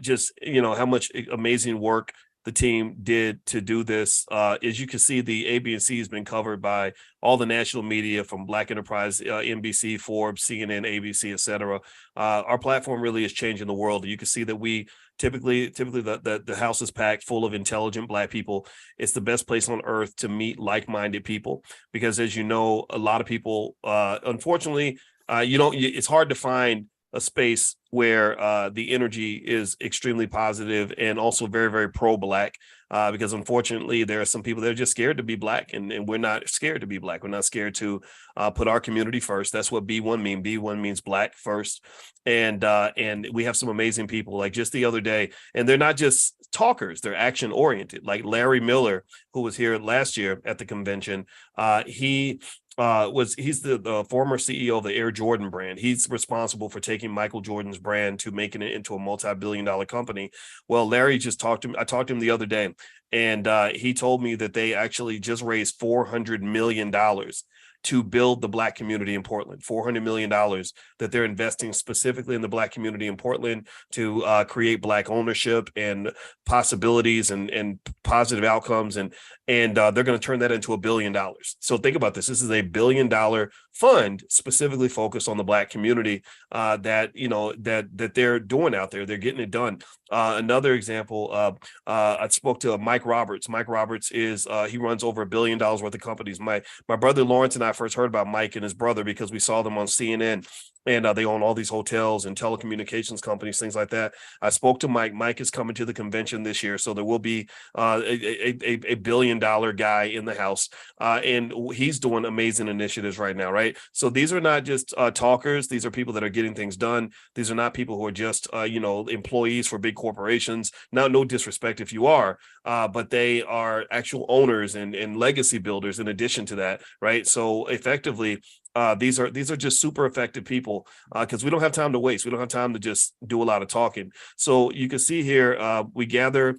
[SPEAKER 1] just, how much amazing work the team did to do this. As you can see, the ABC has been covered by all the national media from Black Enterprise, NBC, Forbes, CNN, ABC, etc. Our platform really is changing the world. You can see that we typically the house is packed full of intelligent Black people. It's the best place on earth to meet like-minded people because, as you know, a lot of people, unfortunately, it's hard to find a space where the energy is extremely positive and also very, very pro-Black, because unfortunately there are some people that are just scared to be Black, and we're not scared to be Black. We're not scared to put our community first. That's what B1 means. B1 means Black first. And we have some amazing people, like just the other day, and they're not just talkers, they're action oriented. Like Larry Miller, who was here last year at the convention, he's the former CEO of the Air Jordan brand. He's responsible for taking Michael Jordan's brand to making it into a multi-billion-dollar company. Well, Larry I talked to him the other day, and he told me that they actually just raised $400 million to build the Black community in Portland. $400 million that they're investing specifically in the Black community in Portland to create Black ownership and possibilities and positive outcomes. And they're going to turn that into $1 billion. So think about this. This is $1 billion fund specifically focused on the Black community that they're doing out there. They're getting it done. Another example, I spoke to Mike Roberts. Mike Roberts he runs over $1 billion worth of companies. My brother Lawrence and I first heard about Mike and his brother because we saw them on CNN. And they own all these hotels and telecommunications companies, things like that. I spoke to Mike. Mike is coming to the convention this year, so there will be a $1 billion guy in the house, and he's doing amazing initiatives right now, right? So these are not just talkers; these are people that are getting things done. These are not people who are just employees for big corporations. Now, no disrespect if you are, but they are actual owners and legacy builders. In addition to that, right? So effectively. These are just super effective people because we don't have time to waste. We don't have time to just do a lot of talking. So you can see here, we gather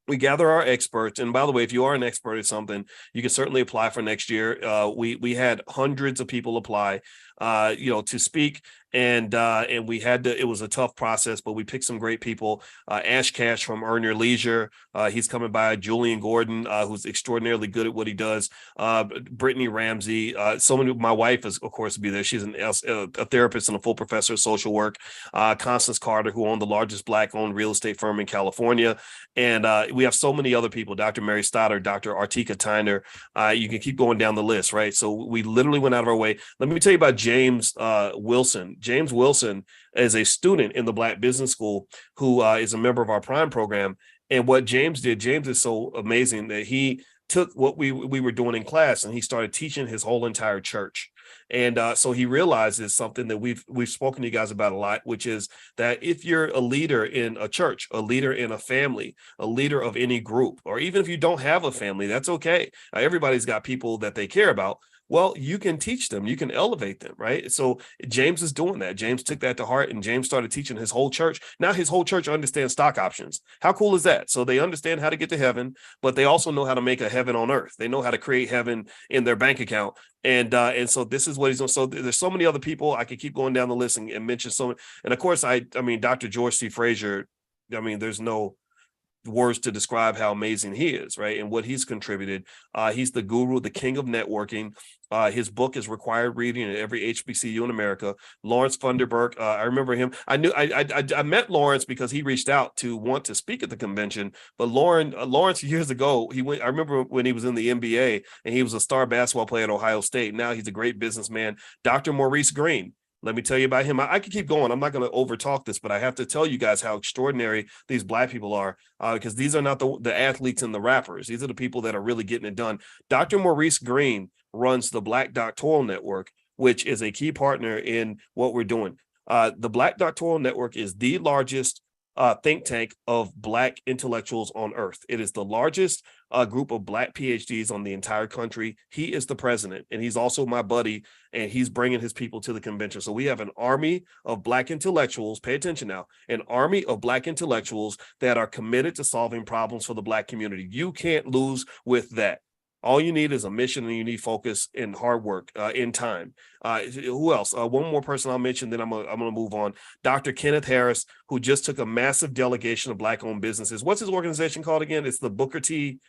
[SPEAKER 1] our experts. And by the way, if you are an expert at something, you can certainly apply for next year. We had hundreds of people apply, to speak. And we had to, it was a tough process, but we picked some great people. Ash Cash from Earn Your Leisure. He's coming by. Julian Gordon, who's extraordinarily good at what he does. Brittany Ramsey. My wife is, of course, be there. She's a therapist and a full professor of social work. Constance Carter, who owned the largest Black-owned real estate firm in California. And we have so many other people, Dr. Mary Stoddard, Dr. Artika Tyner. You can keep going down the list, right? So we literally went out of our way. Let me tell you about James Wilson. James Wilson is a student in the Black Business School who is a member of our Prime program. And what James did, James is so amazing that he took what we were doing in class and he started teaching his whole entire church. And so he realizes something that we've spoken to you guys about a lot, which is that if you're a leader in a church, a leader in a family, a leader of any group, or even if you don't have a family, that's okay. Everybody's got people that they care about. Well, you can teach them, you can elevate them, right? So James is doing that. James took that to heart and James started teaching his whole church. Now his whole church understands stock options. How cool is that? So they understand how to get to heaven, but they also know how to make a heaven on earth. They know how to create heaven in their bank account. And so this is what he's doing. So there's so many other people. I could keep going down the list and mention so many. And of course, I mean, Dr. George C. Frazier, I mean, there's no words to describe how amazing he is, right? And what he's contributed. He's the guru, the king of networking. His book is required reading at every HBCU in America. Lawrence Funderburk, I remember him. I met Lawrence because he reached out to want to speak at the convention. But Lawrence years ago, I remember when he was in the NBA and he was a star basketball player at Ohio State. Now he's a great businessman. Dr. Maurice Green. Let me tell you about him. I could keep going. I'm not going to overtalk this, but I have to tell you guys how extraordinary these Black people are, because these are not the athletes and the rappers. These are the people that are really getting it done. Dr. Maurice Green runs the Black Doctoral Network, which is a key partner in what we're doing. The Black Doctoral Network is the largest think tank of Black intellectuals on earth. It is the largest group of Black PhDs on the entire country. He is the president, and he's also my buddy, and he's bringing his people to the convention. So we have an army of Black intellectuals, pay attention now, an army of Black intellectuals that are committed to solving problems for the Black community. You can't lose with that. All you need is a mission, and you need focus and hard work in time. Who else? One more person I'll mention, then I'm gonna move on. Dr. Kenneth Harris, who just took a massive delegation of Black-owned businesses. What's his organization called again? It's the Booker T.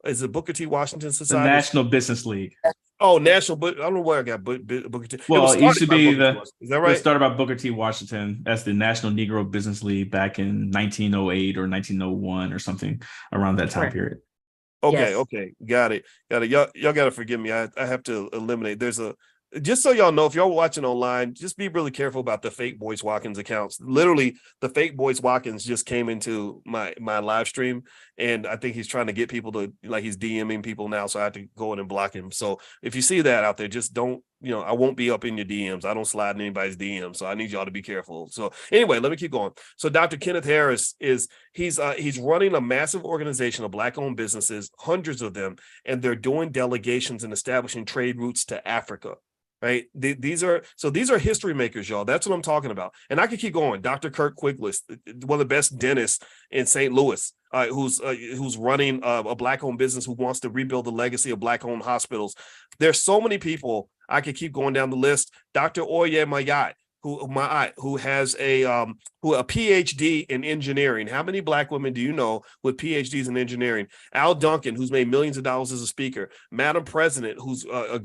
[SPEAKER 1] Is it Booker T. Washington
[SPEAKER 5] The
[SPEAKER 1] Society?
[SPEAKER 5] National Business League.
[SPEAKER 1] Oh, National. But I don't know where I got Booker T.
[SPEAKER 5] Well, it used to be
[SPEAKER 1] Is that right?
[SPEAKER 5] It started by Booker T. Washington as the National Negro Business League back in 1908 or 1901 or something around that time
[SPEAKER 4] Correct.
[SPEAKER 5] period.
[SPEAKER 1] Okay,
[SPEAKER 4] Yes.
[SPEAKER 1] okay, got it. Y'all got to forgive me. I have to eliminate. Just so y'all know, if y'all watching online, just be really careful about the fake Boyce Watkins accounts. Literally, the fake Boyce Watkins just came into my live stream, and I think he's trying to get people to, like, he's DMing people now, so I have to go in and block him. So if you see that out there, just don't, I won't be up in your DMs. I don't slide in anybody's DMs, so I need y'all to be careful. So anyway, let me keep going. So Dr. Kenneth Harris he's running a massive organization of Black-owned businesses, hundreds of them, and they're doing delegations and establishing trade routes to Africa. Right. These are history makers, y'all. That's what I'm talking about. And I could keep going. Dr. Kirk Quigless, one of the best dentists in St. Louis, who's running a Black-owned business, who wants to rebuild the legacy of Black-owned hospitals. There's so many people. I could keep going down the list. Dr. Oye Mayat, who has a PhD in engineering. How many Black women do you know with PhDs in engineering? Al Duncan, who's made millions of dollars as a speaker. Madam President, who's a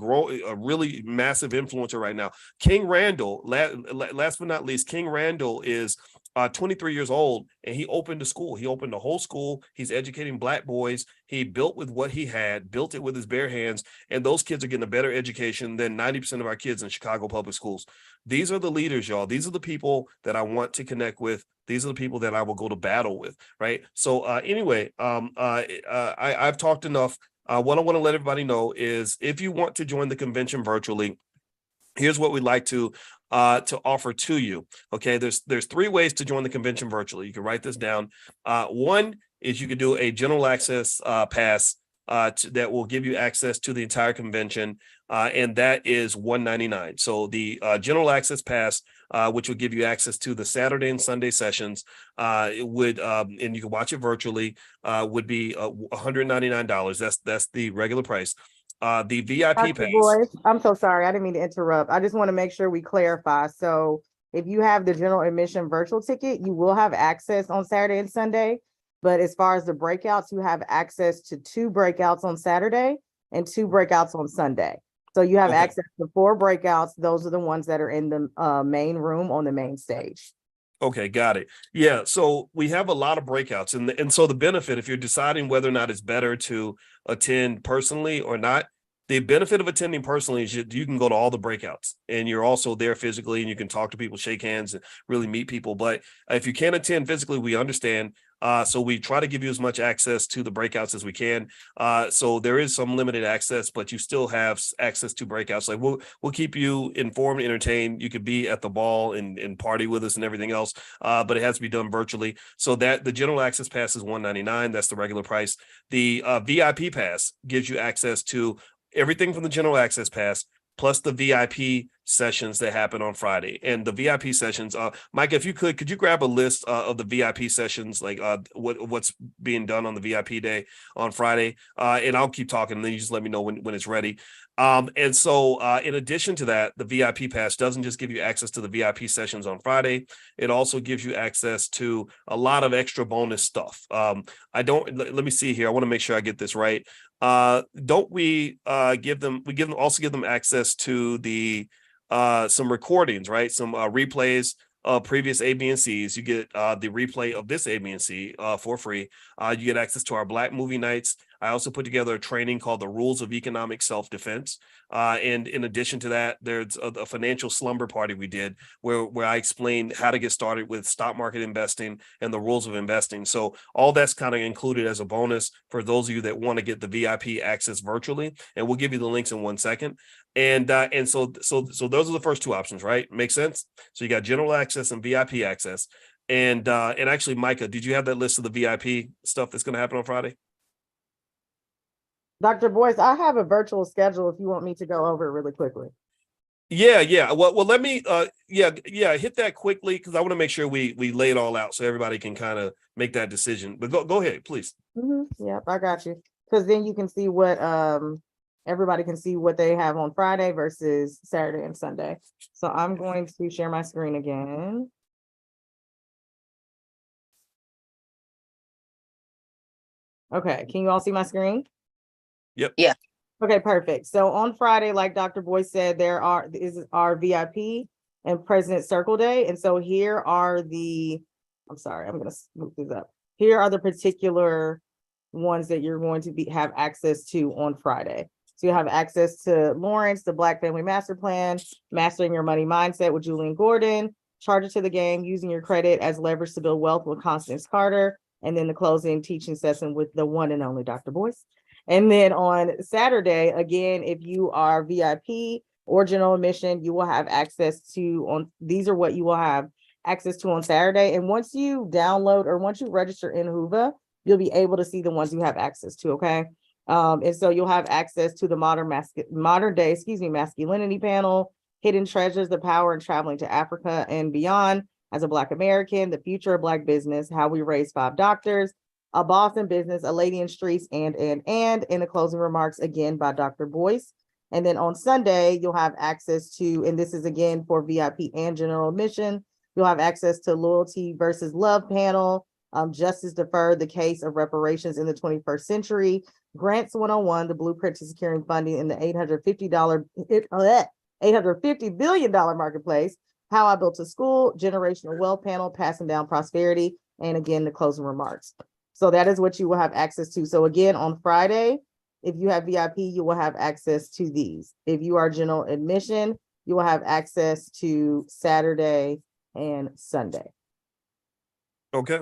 [SPEAKER 1] really massive influencer right now. King Randall, last but not least, King Randall is 23 years old, and he opened a school. He opened a whole school. He's educating Black boys. He built with what he had, built it with his bare hands, and those kids are getting a better education than 90% of our kids in Chicago public schools. These are the leaders, y'all. These are the people that I want to connect with. These are the people that I will go to battle with, right? So anyway, I've talked enough. What I want to let everybody know is, if you want to join the convention virtually, here's what we'd like to offer to you. Okay, there's 3 ways to join the convention virtually. You can write this down. One is you could do a general access pass that will give you access to the entire convention, and that is $199. So the general access pass, which would give you access to the Saturday and Sunday sessions, and you can watch it virtually, would be $199. That's the regular price. The VIP
[SPEAKER 2] Dr.
[SPEAKER 1] pass.
[SPEAKER 2] Boyce, I'm so sorry. I didn't mean to interrupt. I just want to make sure we clarify. So if you have the general admission virtual ticket, you will have access on Saturday and Sunday. But as far as the breakouts, you have access to 2 breakouts on Saturday and 2 breakouts on Sunday. So you have access to 4 breakouts. Those are the ones that are in the main room on the main stage.
[SPEAKER 1] Okay, got it. Yeah, so we have a lot of breakouts, and so the benefit, if you're deciding whether or not it's better to attend personally or not, the benefit of attending personally is you can go to all the breakouts, and you're also there physically, and you can talk to people, shake hands, and really meet people. But if you can't attend physically, we understand. So we try to give you as much access to the breakouts as we can. So there is some limited access, but you still have access to breakouts. Like we'll keep you informed, entertained. You could be at the ball and party with us and everything else, but it has to be done virtually. So that the general access pass is $199. That's the regular price. The VIP pass gives you access to everything from the general access pass, plus the VIP sessions that happen on Friday. And the VIP sessions, Mike, if you could you grab a list of the VIP sessions, like what's being done on the VIP day on Friday? And I'll keep talking, and then you just let me know when it's ready. And so in addition to that, the VIP pass doesn't just give you access to the VIP sessions on Friday. It also gives you access to a lot of extra bonus stuff. Let me see here. I want to make sure I get this right. Don't we give them access to the some recordings, right? Some replays previous A, B, and C's. You get the replay of this A, B, and C for free. You get access to our Black movie nights. I also put together a training called the Rules of Economic Self-Defense. And in addition to that, there's a financial slumber party we did where I explained how to get started with stock market investing and the rules of investing. So all that's kind of included as a bonus for those of you that want to get the VIP access virtually. And we'll give you the links in 1 second. And so those are the first two options, right? Make sense? So you got general access and VIP access. And actually, Micah, did you have that list of the VIP stuff that's going to happen on Friday?
[SPEAKER 2] Dr. Boyce, I have a virtual schedule if you want me to go over it really quickly.
[SPEAKER 1] Yeah. Well, let me hit that quickly because I want to make sure we lay it all out so everybody can kind of make that decision. But go ahead, please.
[SPEAKER 2] Yep, I got you. Because then you can see what everybody can see what they have on Friday versus Saturday and Sunday. So I'm going to share my screen again. Okay, can you all see my screen?
[SPEAKER 1] Yep.
[SPEAKER 6] Yeah.
[SPEAKER 2] Okay, perfect. So on Friday, like Dr. Boyce said, is our VIP and President Circle Day. And so here are I'm gonna move this up. Here are the particular ones that you're going to have access to on Friday. So you have access to Lawrence, the Black Family Master Plan, Mastering Your Money Mindset with Julian Gordon, Charge It to the Game, Using Your Credit as Leverage to Build Wealth with Constance Carter, and then the closing teaching session with the one and only Dr. Boyce. And then on Saturday, again, if you are VIP or general admission, you will have access to these are what you will have access to on Saturday. And once you download or once you register in Hoova, you'll be able to see the ones you have access to. Okay. And so you'll have access to the modern day masculinity panel, Hidden Treasures, the Power in Traveling to Africa and Beyond as a Black American, the Future of Black Business, How We Raised 5 Doctors, A Boss in Business, A Lady in Streets, and in the closing remarks again by Dr. Boyce. And then on Sunday, you'll have access to, and this is again for VIP and general admission, you'll have access to Loyalty versus Love panel, Justice Deferred, the Case of Reparations in the 21st Century, Grants 101, the Blueprint to Securing Funding in the $850 billion marketplace, How I Built a School, Generational Wealth panel, Passing Down Prosperity, and again, the closing remarks. So that is what you will have access to. So again, on Friday, if you have VIP, you will have access to these. If you are general admission, you will have access to Saturday and Sunday.
[SPEAKER 1] Okay.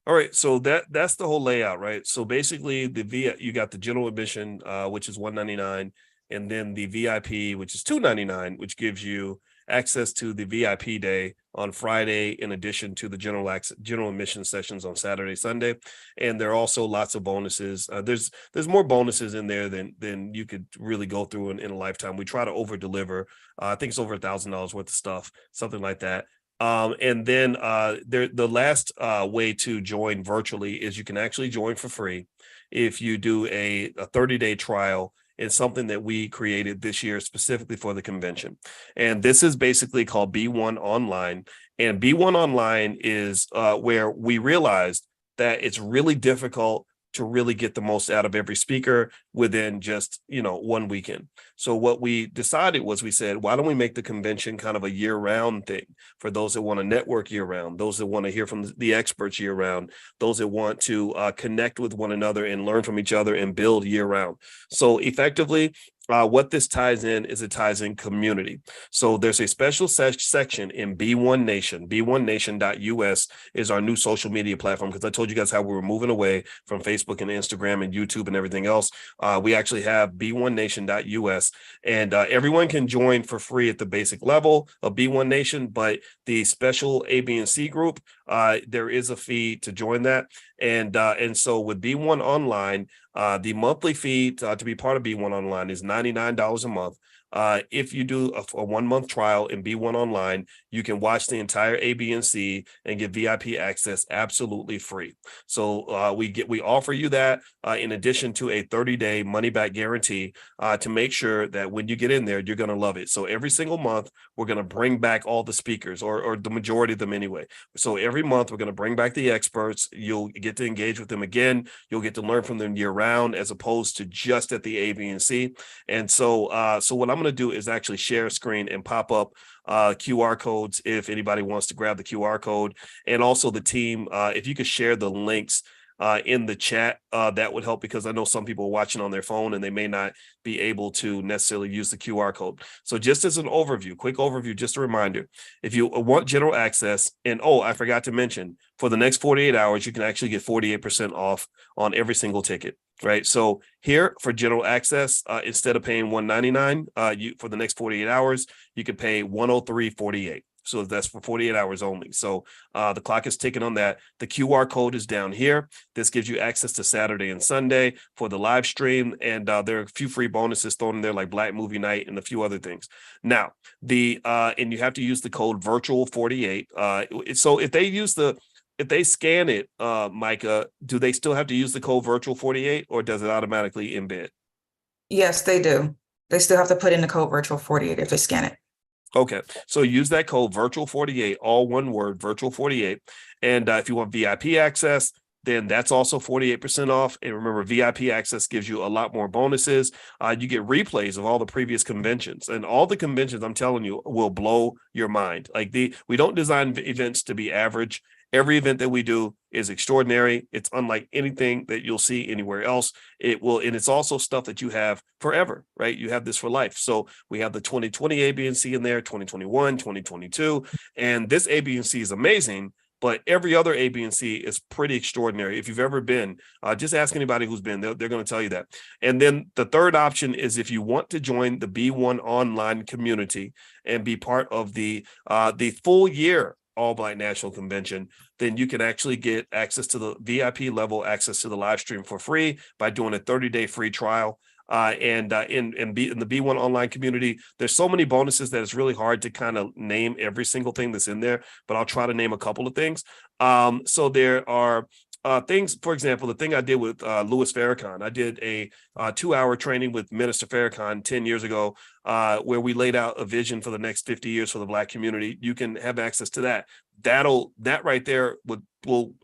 [SPEAKER 1] All right. So that's the whole layout, right? So basically you got the general admission, which is $199, and then the VIP, which is $299, which gives you access to the VIP day on Friday, in addition to the general admission sessions on Saturday, Sunday. And there are also lots of bonuses. There's more bonuses in there than you could really go through in a lifetime. We try to over deliver. I think it's over $1,000 worth of stuff, something like that. And then the last way to join virtually is you can actually join for free if you do a 30-day trial. It's something that we created this year specifically for the convention. And this is basically called B1 Online. And B1 Online is where we realized that it's really difficult to really get the most out of every speaker within just, 1 weekend. So what we decided was we said, why don't we make the convention kind of a year-round thing for those that want to network year-round, those that want to hear from the experts year-round, those that want to connect with one another and learn from each other and build year-round. So effectively, what this ties in is it ties in community. So there's a special section in B1 Nation. B1Nation.us is our new social media platform, because I told you guys how we were moving away from Facebook and Instagram and YouTube and everything else. We actually have B1Nation.us, and everyone can join for free at the basic level of B1 Nation, but the special A, B, and C group, there is a fee to join that. And so with B1 Online, the monthly fee to be part of B1 Online is $99 a month. If you do a 1 month trial in B1 Online, you can watch the entire A, B, and C and get VIP access absolutely free. So we offer you that in addition to a 30-day money back guarantee to make sure that when you get in there, you're going to love it. So every single month, we're going to bring back all the speakers, or the majority of them anyway. So every month, we're going to bring back the experts. You'll get to engage with them again. You'll get to learn from them year round, as opposed to just at the A, B, and C. And so what I'm going going to do is actually share a screen and pop up QR codes if anybody wants to grab the QR code. And also the team, if you could share the links in the chat, that would help, because I know some people are watching on their phone and they may not be able to necessarily use the QR code. So just as an overview, quick overview, just a reminder, if you want general access, and I forgot to mention, for the next 48 hours, you can actually get 48% off on every single ticket, right? So here for general access, instead of paying $199, you for the next 48 hours, you could pay $103.48. So that's for 48 hours only. So the clock is ticking on that. The QR code is down here. This gives you access to Saturday and Sunday for the live stream. And there are a few free bonuses thrown in there, like Black Movie Night and a few other things. Now, and you have to use the code virtual48. So if they scan it, Micah, do they still have to use the code virtual48, or does it automatically embed?
[SPEAKER 3] Yes, they do. They still have to put in the code virtual48 if they scan it.
[SPEAKER 1] Okay, so use that code virtual48, all one word, virtual48. And if you want VIP access, then that's also 48% off. And remember, VIP access gives you a lot more bonuses. You get replays of all the previous conventions, and all the conventions, I'm telling you, will blow your mind. Like we don't design events to be average. Every event that we do is extraordinary. It's unlike anything that you'll see anywhere else. And it's also stuff that you have forever, right? You have this for life. So we have the 2020 ABC in there, 2021, 2022, and this ABC is amazing. But every other ABC is pretty extraordinary. If you've ever been, just ask anybody who's been, they're going to tell you that. And then the third option is if you want to join the B1 online community and be part of the full year All Black National Convention, then you can actually get access to the VIP level, access to the live stream for free by doing a 30-day free trial. In the B1 online community, there's so many bonuses that it's really hard to kind of name every single thing that's in there, but I'll try to name a couple of things. So there are things, for example, the thing I did with Louis Farrakhan. I did a 2-hour training with Minister Farrakhan 10 years ago, where we laid out a vision for the next 50 years for the Black community. You can have access to that. That right there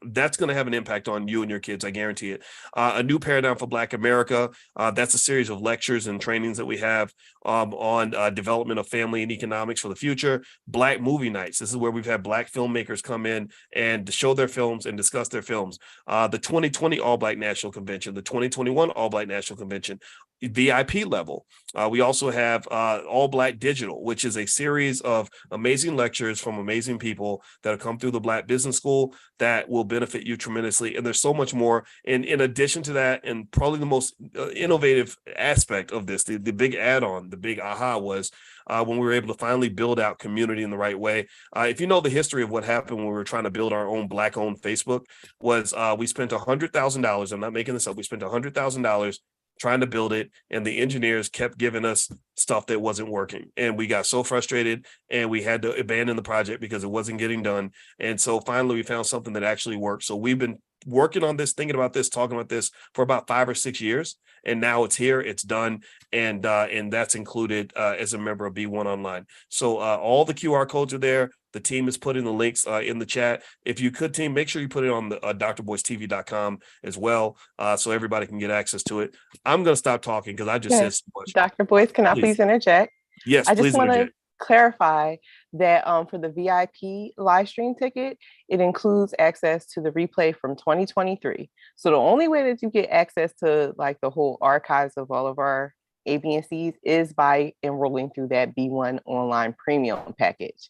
[SPEAKER 1] that's going to have an impact on you and your kids. I guarantee it. A New Paradigm for Black America. That's a series of lectures and trainings that we have on development of family and economics for the future. Black Movie Nights. This is where we've had Black filmmakers come in and show their films and discuss their films. The 2020 All Black National Convention, the 2021 All Black National Convention, VIP level. We also have All Black Digital, which is a series of amazing lectures from amazing people that have come through the Black Business School that will benefit you tremendously. And there's so much more. And in addition to that, and probably the most innovative aspect of this, the big add-on, the big aha was when we were able to finally build out community in the right way. If you know the history of what happened when we were trying to build our own Black-owned Facebook, was we spent $100,000. I'm not making this up. We spent $100,000 trying to build it, and the engineers kept giving us stuff that wasn't working, and we got so frustrated and we had to abandon the project because it wasn't getting done. And so finally we found something that actually worked. So we've been working on this, thinking about this, talking about this for about 5 or 6 years, and now it's here, it's done, and that's included as a member of B1 Online. So all the QR codes are there. The team is putting the links in the chat. If you could, team, make sure you put it on the drboycetv.com as well, so everybody can get access to it. I'm going to stop talking because I just said so much.
[SPEAKER 6] Dr. Boyce, can I please interject?
[SPEAKER 1] Yes,
[SPEAKER 6] I just
[SPEAKER 1] please
[SPEAKER 6] want to
[SPEAKER 1] interject.
[SPEAKER 6] clarify that for the VIP live stream ticket, it includes access to the replay from 2023. So the only way that you get access to like the whole archives of all of our ABNCs is by enrolling through that B1 Online Premium package.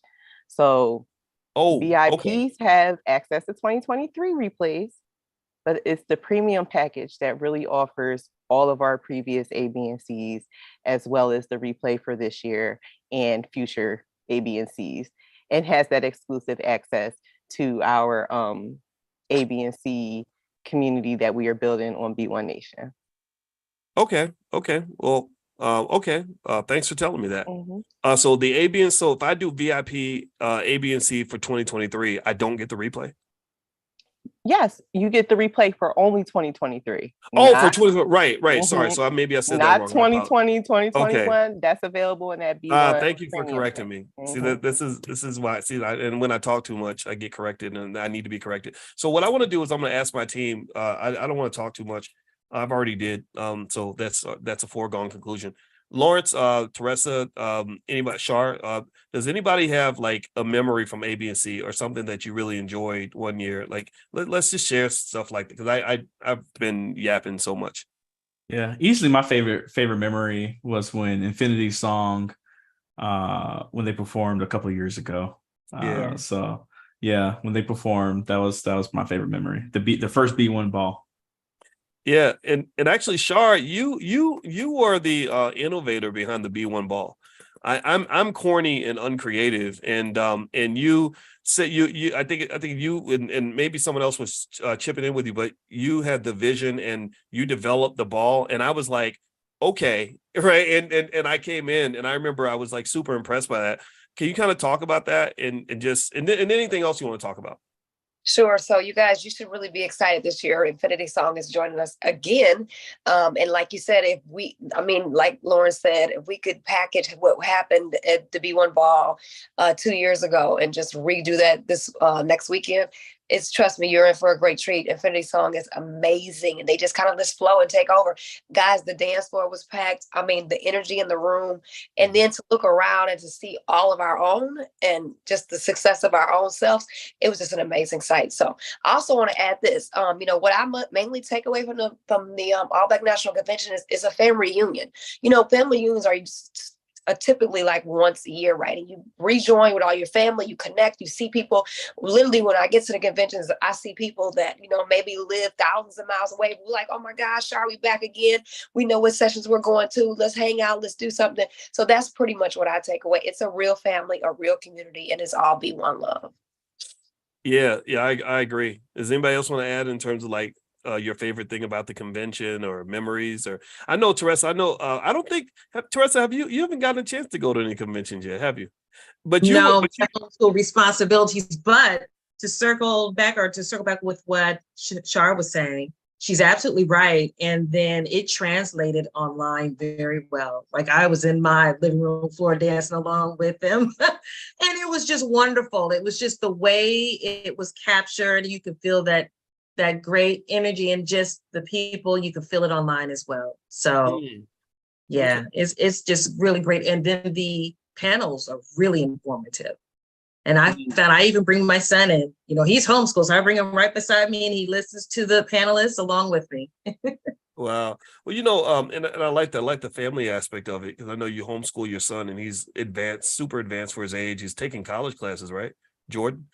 [SPEAKER 6] So VIPs have access to 2023 replays, but it's the premium package that really offers all of our previous ABNCs, as well as the replay for this year and future ABNCs, and has that exclusive access to our ABNC community that we are building on B1 Nation.
[SPEAKER 1] Okay. Well, thanks for telling me that.
[SPEAKER 6] Mm-hmm.
[SPEAKER 1] So the ABNC, so if I do VIP ABNC for 2023, I don't get the replay?
[SPEAKER 6] Yes, you get the replay for only 2023.
[SPEAKER 1] Oh, for 2020, right.
[SPEAKER 6] Mm-hmm.
[SPEAKER 1] Sorry, so maybe I said
[SPEAKER 6] not
[SPEAKER 1] that wrong.
[SPEAKER 6] 2020, 2021.
[SPEAKER 1] Okay.
[SPEAKER 6] That's available in that B1.
[SPEAKER 1] Thank you for
[SPEAKER 6] premium
[SPEAKER 1] correcting
[SPEAKER 6] thing.
[SPEAKER 1] me. See, that this is why. See, and when I talk too much, I get corrected, and I need to be corrected. So what I want to do is I'm going to ask my team. I don't want to talk too much. I've already did. So that's a foregone conclusion. Lawrence, Teresa, anybody, Shar, does anybody have like a memory from A, B, and C or something that you really enjoyed one year? Like, let's just share stuff like that, because I've been yapping so much.
[SPEAKER 5] Yeah, easily my favorite memory was when Infinity Song, when they performed a couple of years ago.
[SPEAKER 1] Yeah.
[SPEAKER 5] So yeah, when they performed, that was my favorite memory. The first B1 ball.
[SPEAKER 1] Yeah, and actually, Shar, you were the innovator behind the B1 ball. I'm corny and uncreative, and you said you I think you and maybe someone else was chipping in with you, but you had the vision and you developed the ball, and I was like, okay, right, and I came in, and I remember I was like super impressed by that. Can you kind of talk about that and anything else you want to talk about?
[SPEAKER 7] Sure. So you guys, you should really be excited this year. Infinity Song is joining us again. And like you said, like Lauren said, if we could package what happened at the B1 Ball 2 years ago and just redo that this next weekend, trust me, you're in for a great treat. Infinity Song is amazing. And they just kind of just flow and take over. Guys, the dance floor was packed. I mean, the energy in the room. And then to look around and to see all of our own and just the success of our own selves, it was just an amazing sight. So I also want to add this, what I mainly take away from the All Black National Convention is a family reunion. Family reunions are typically like once a year, right? And you rejoin with all your family, you connect, you see people. Literally, when I get to the conventions, I see people that, maybe live thousands of miles away. We're like, oh my gosh, are we back again? We know what sessions we're going to. Let's hang out. Let's do something. So that's pretty much what I take away. It's a real family, a real community, and it's all B1 love.
[SPEAKER 1] Yeah, I agree. Does anybody else want to add in terms of like your favorite thing about the convention or memories? Or I know Teresa, I don't think Teresa, you haven't gotten a chance to go to any conventions yet, have you? But you
[SPEAKER 4] No, school responsibilities. But to circle back with what Shar was saying, she's absolutely right. And then it translated online very well. Like I was in my living room floor dancing along with them. And it was just wonderful. It was just the way it was captured. You could feel that great energy, and just the people, you could feel it online as well. So yeah, it's just really great. And then the panels are really informative. And I found I even bring my son in, he's homeschooled, so I bring him right beside me and he listens to the panelists along with me.
[SPEAKER 1] Wow. Well, and I like the family aspect of it, because I know you homeschool your son and he's advanced, super advanced for his age. He's taking college classes, right? Jordan?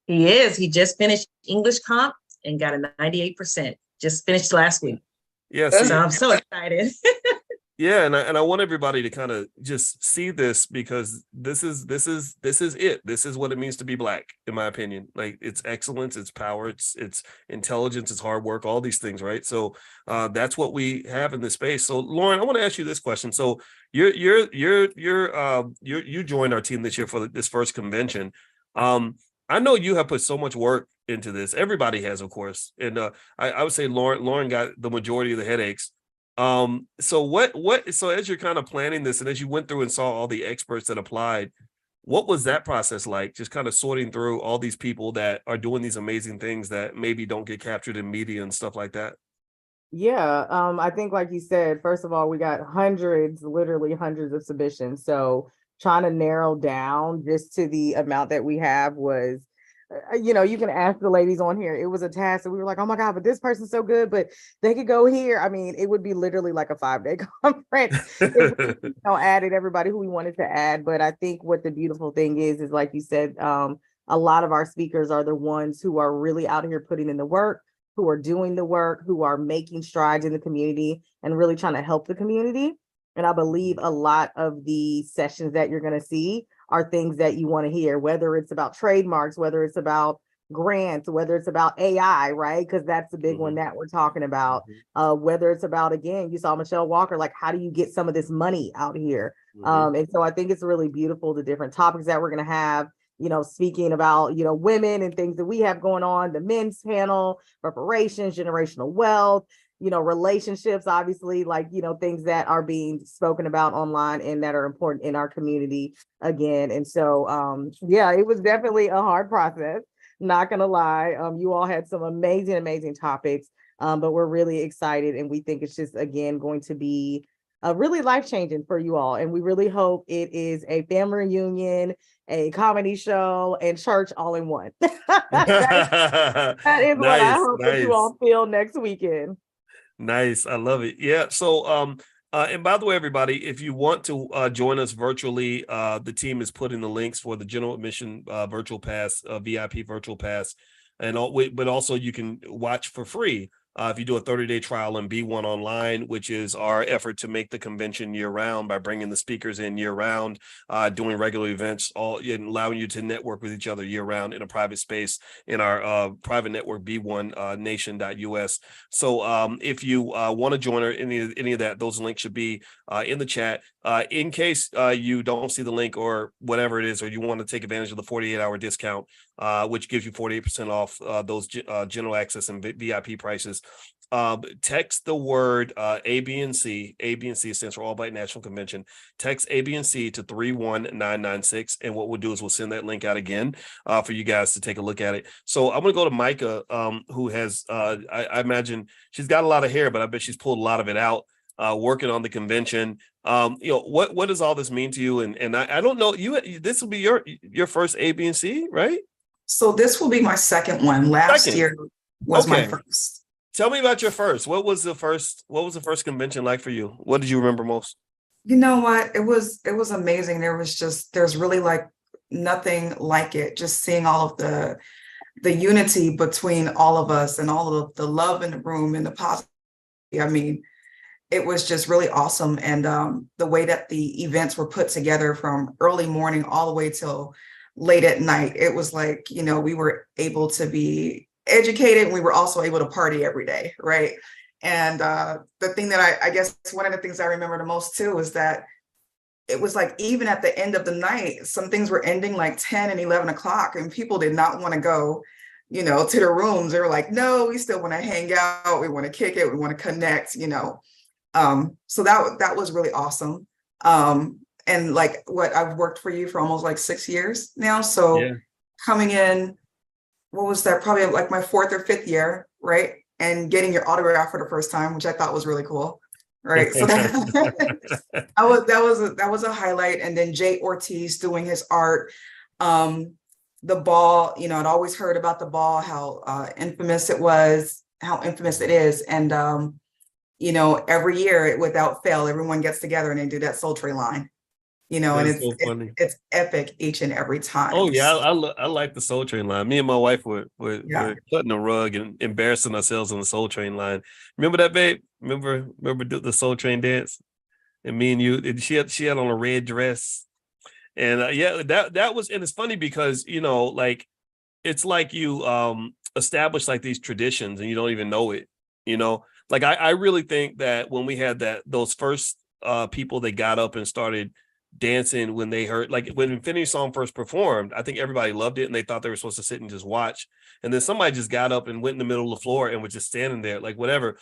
[SPEAKER 4] He is. He just finished English comp and got a 98%. Just finished last week.
[SPEAKER 1] Yeah.
[SPEAKER 4] So I'm so excited.
[SPEAKER 1] Yeah, and I want everybody to kind of just see this, because this is it. This is what it means to be Black, in my opinion. Like, it's excellence, it's power, it's intelligence, it's hard work, all these things, right? So that's what we have in this space. So Lauren, I want to ask you this question. So you joined our team this year for this first convention. I know you have put so much work into this. Everybody has, of course, and I would say Lauren got the majority of the headaches. So as you're kind of planning this, and as you went through and saw all the experts that applied, what was that process like? Just kind of sorting through all these people that are doing these amazing things that maybe don't get captured in media and stuff like that.
[SPEAKER 2] Yeah, I think like you said, first of all, we got literally hundreds of submissions. So trying to narrow down just to the amount that we have was, you can ask the ladies on here. It was a task, and we were like, oh my God, but this person's so good, but they could go here. I mean, it would be literally like a 5-day conference if we added everybody who we wanted to add. But I think what the beautiful thing is like you said, a lot of our speakers are the ones who are really out here putting in the work, who are doing the work, who are making strides in the community and really trying to help the community. And I believe a lot of the sessions that you're going to see are things that you want to hear, whether it's about trademarks, whether it's about grants, whether it's about AI, right? Because that's the big one that we're talking about. Whether it's about, again, you saw Michelle Walker, like, how do you get some of this money out here? And so I think it's really beautiful, the different topics that we're going to have, speaking about, women and things that we have going on, the men's panel, reparations, generational wealth, relationships, obviously, like, things that are being spoken about online and that are important in our community again. And so, yeah, it was definitely a hard process, not gonna lie. You all had some amazing topics, but we're really excited. And we think it's just, again, going to be really life-changing for you all. And we really hope it is a family reunion, a comedy show, and church all in one. That is what I
[SPEAKER 1] Nice,
[SPEAKER 2] hope that you
[SPEAKER 1] nice.
[SPEAKER 2] all feel next weekend.
[SPEAKER 1] Nice. I love it. Yeah. So, and by the way, everybody, if you want to join us virtually, the team is putting the links for the general admission virtual pass, VIP virtual pass, and all, but also you can watch for free if you do a 30-day trial and B1 online, which is our effort to make the convention year round by bringing the speakers in year round, doing regular events, all and allowing you to network with each other year round in a private space in our private network B1 nation.us. So if you want to join any of that, those links should be in the chat. In case you don't see the link or whatever it is, or you want to take advantage of the 48-hour discount, which gives you 48% off those general access and VIP prices. Text the word A, B, and C. A, B, and C stands for All Black National Convention. Text A, B, and C to 31996, and what we'll do is we'll send that link out again for you guys to take a look at it. So I'm going to go to Micah, who has, I imagine she's got a lot of hair, but I bet she's pulled a lot of it out. Working on the convention, what does all this mean to you? And I don't know, this will be your first A, B, and C, right?
[SPEAKER 3] So this will be my second one. Last year was my first.
[SPEAKER 1] Tell me about your first. What was the first convention like for you? What did you remember most?
[SPEAKER 3] You know what? It was amazing. There's really like nothing like it. Just seeing all of the unity between all of us and all of the love in the room and the positivity. I mean, it was just really awesome. And the way that the events were put together from early morning all the way till late at night, it was like, we were able to be educated and we were also able to party every day, right? And the thing that I guess one of the things I remember the most too is that it was like, even at the end of the night, some things were ending like 10 and 11 o'clock and people did not want to go, to their rooms. They were like, no, we still want to hang out. We want to kick it. We want to connect, So that was really awesome. And like what I've worked for you for almost like 6 years now. So coming in, what was that? Probably like my 4th or 5th year, right? And getting your autograph for the first time, which I thought was really cool, right? So that was a highlight. And then Jay Ortiz doing his art, the ball. I'd always heard about the ball, how infamous it was, how infamous it is, and every year without fail, everyone gets together and they do that sultry line. And it's epic each and every time.
[SPEAKER 1] Oh yeah, I like the Soul Train line. Me and my wife were cutting the rug and embarrassing ourselves on the Soul Train line. Remember that, babe? Remember the Soul Train dance? And me and you, and she had on a red dress, and that was. And it's funny because like it's like you establish like these traditions and you don't even know it. Like I really think that when we had those first people that got up and started dancing when they heard, like when Infinity Song first performed, I think everybody loved it and they thought they were supposed to sit and just watch. And then somebody just got up and went in the middle of the floor and was just standing there, like whatever.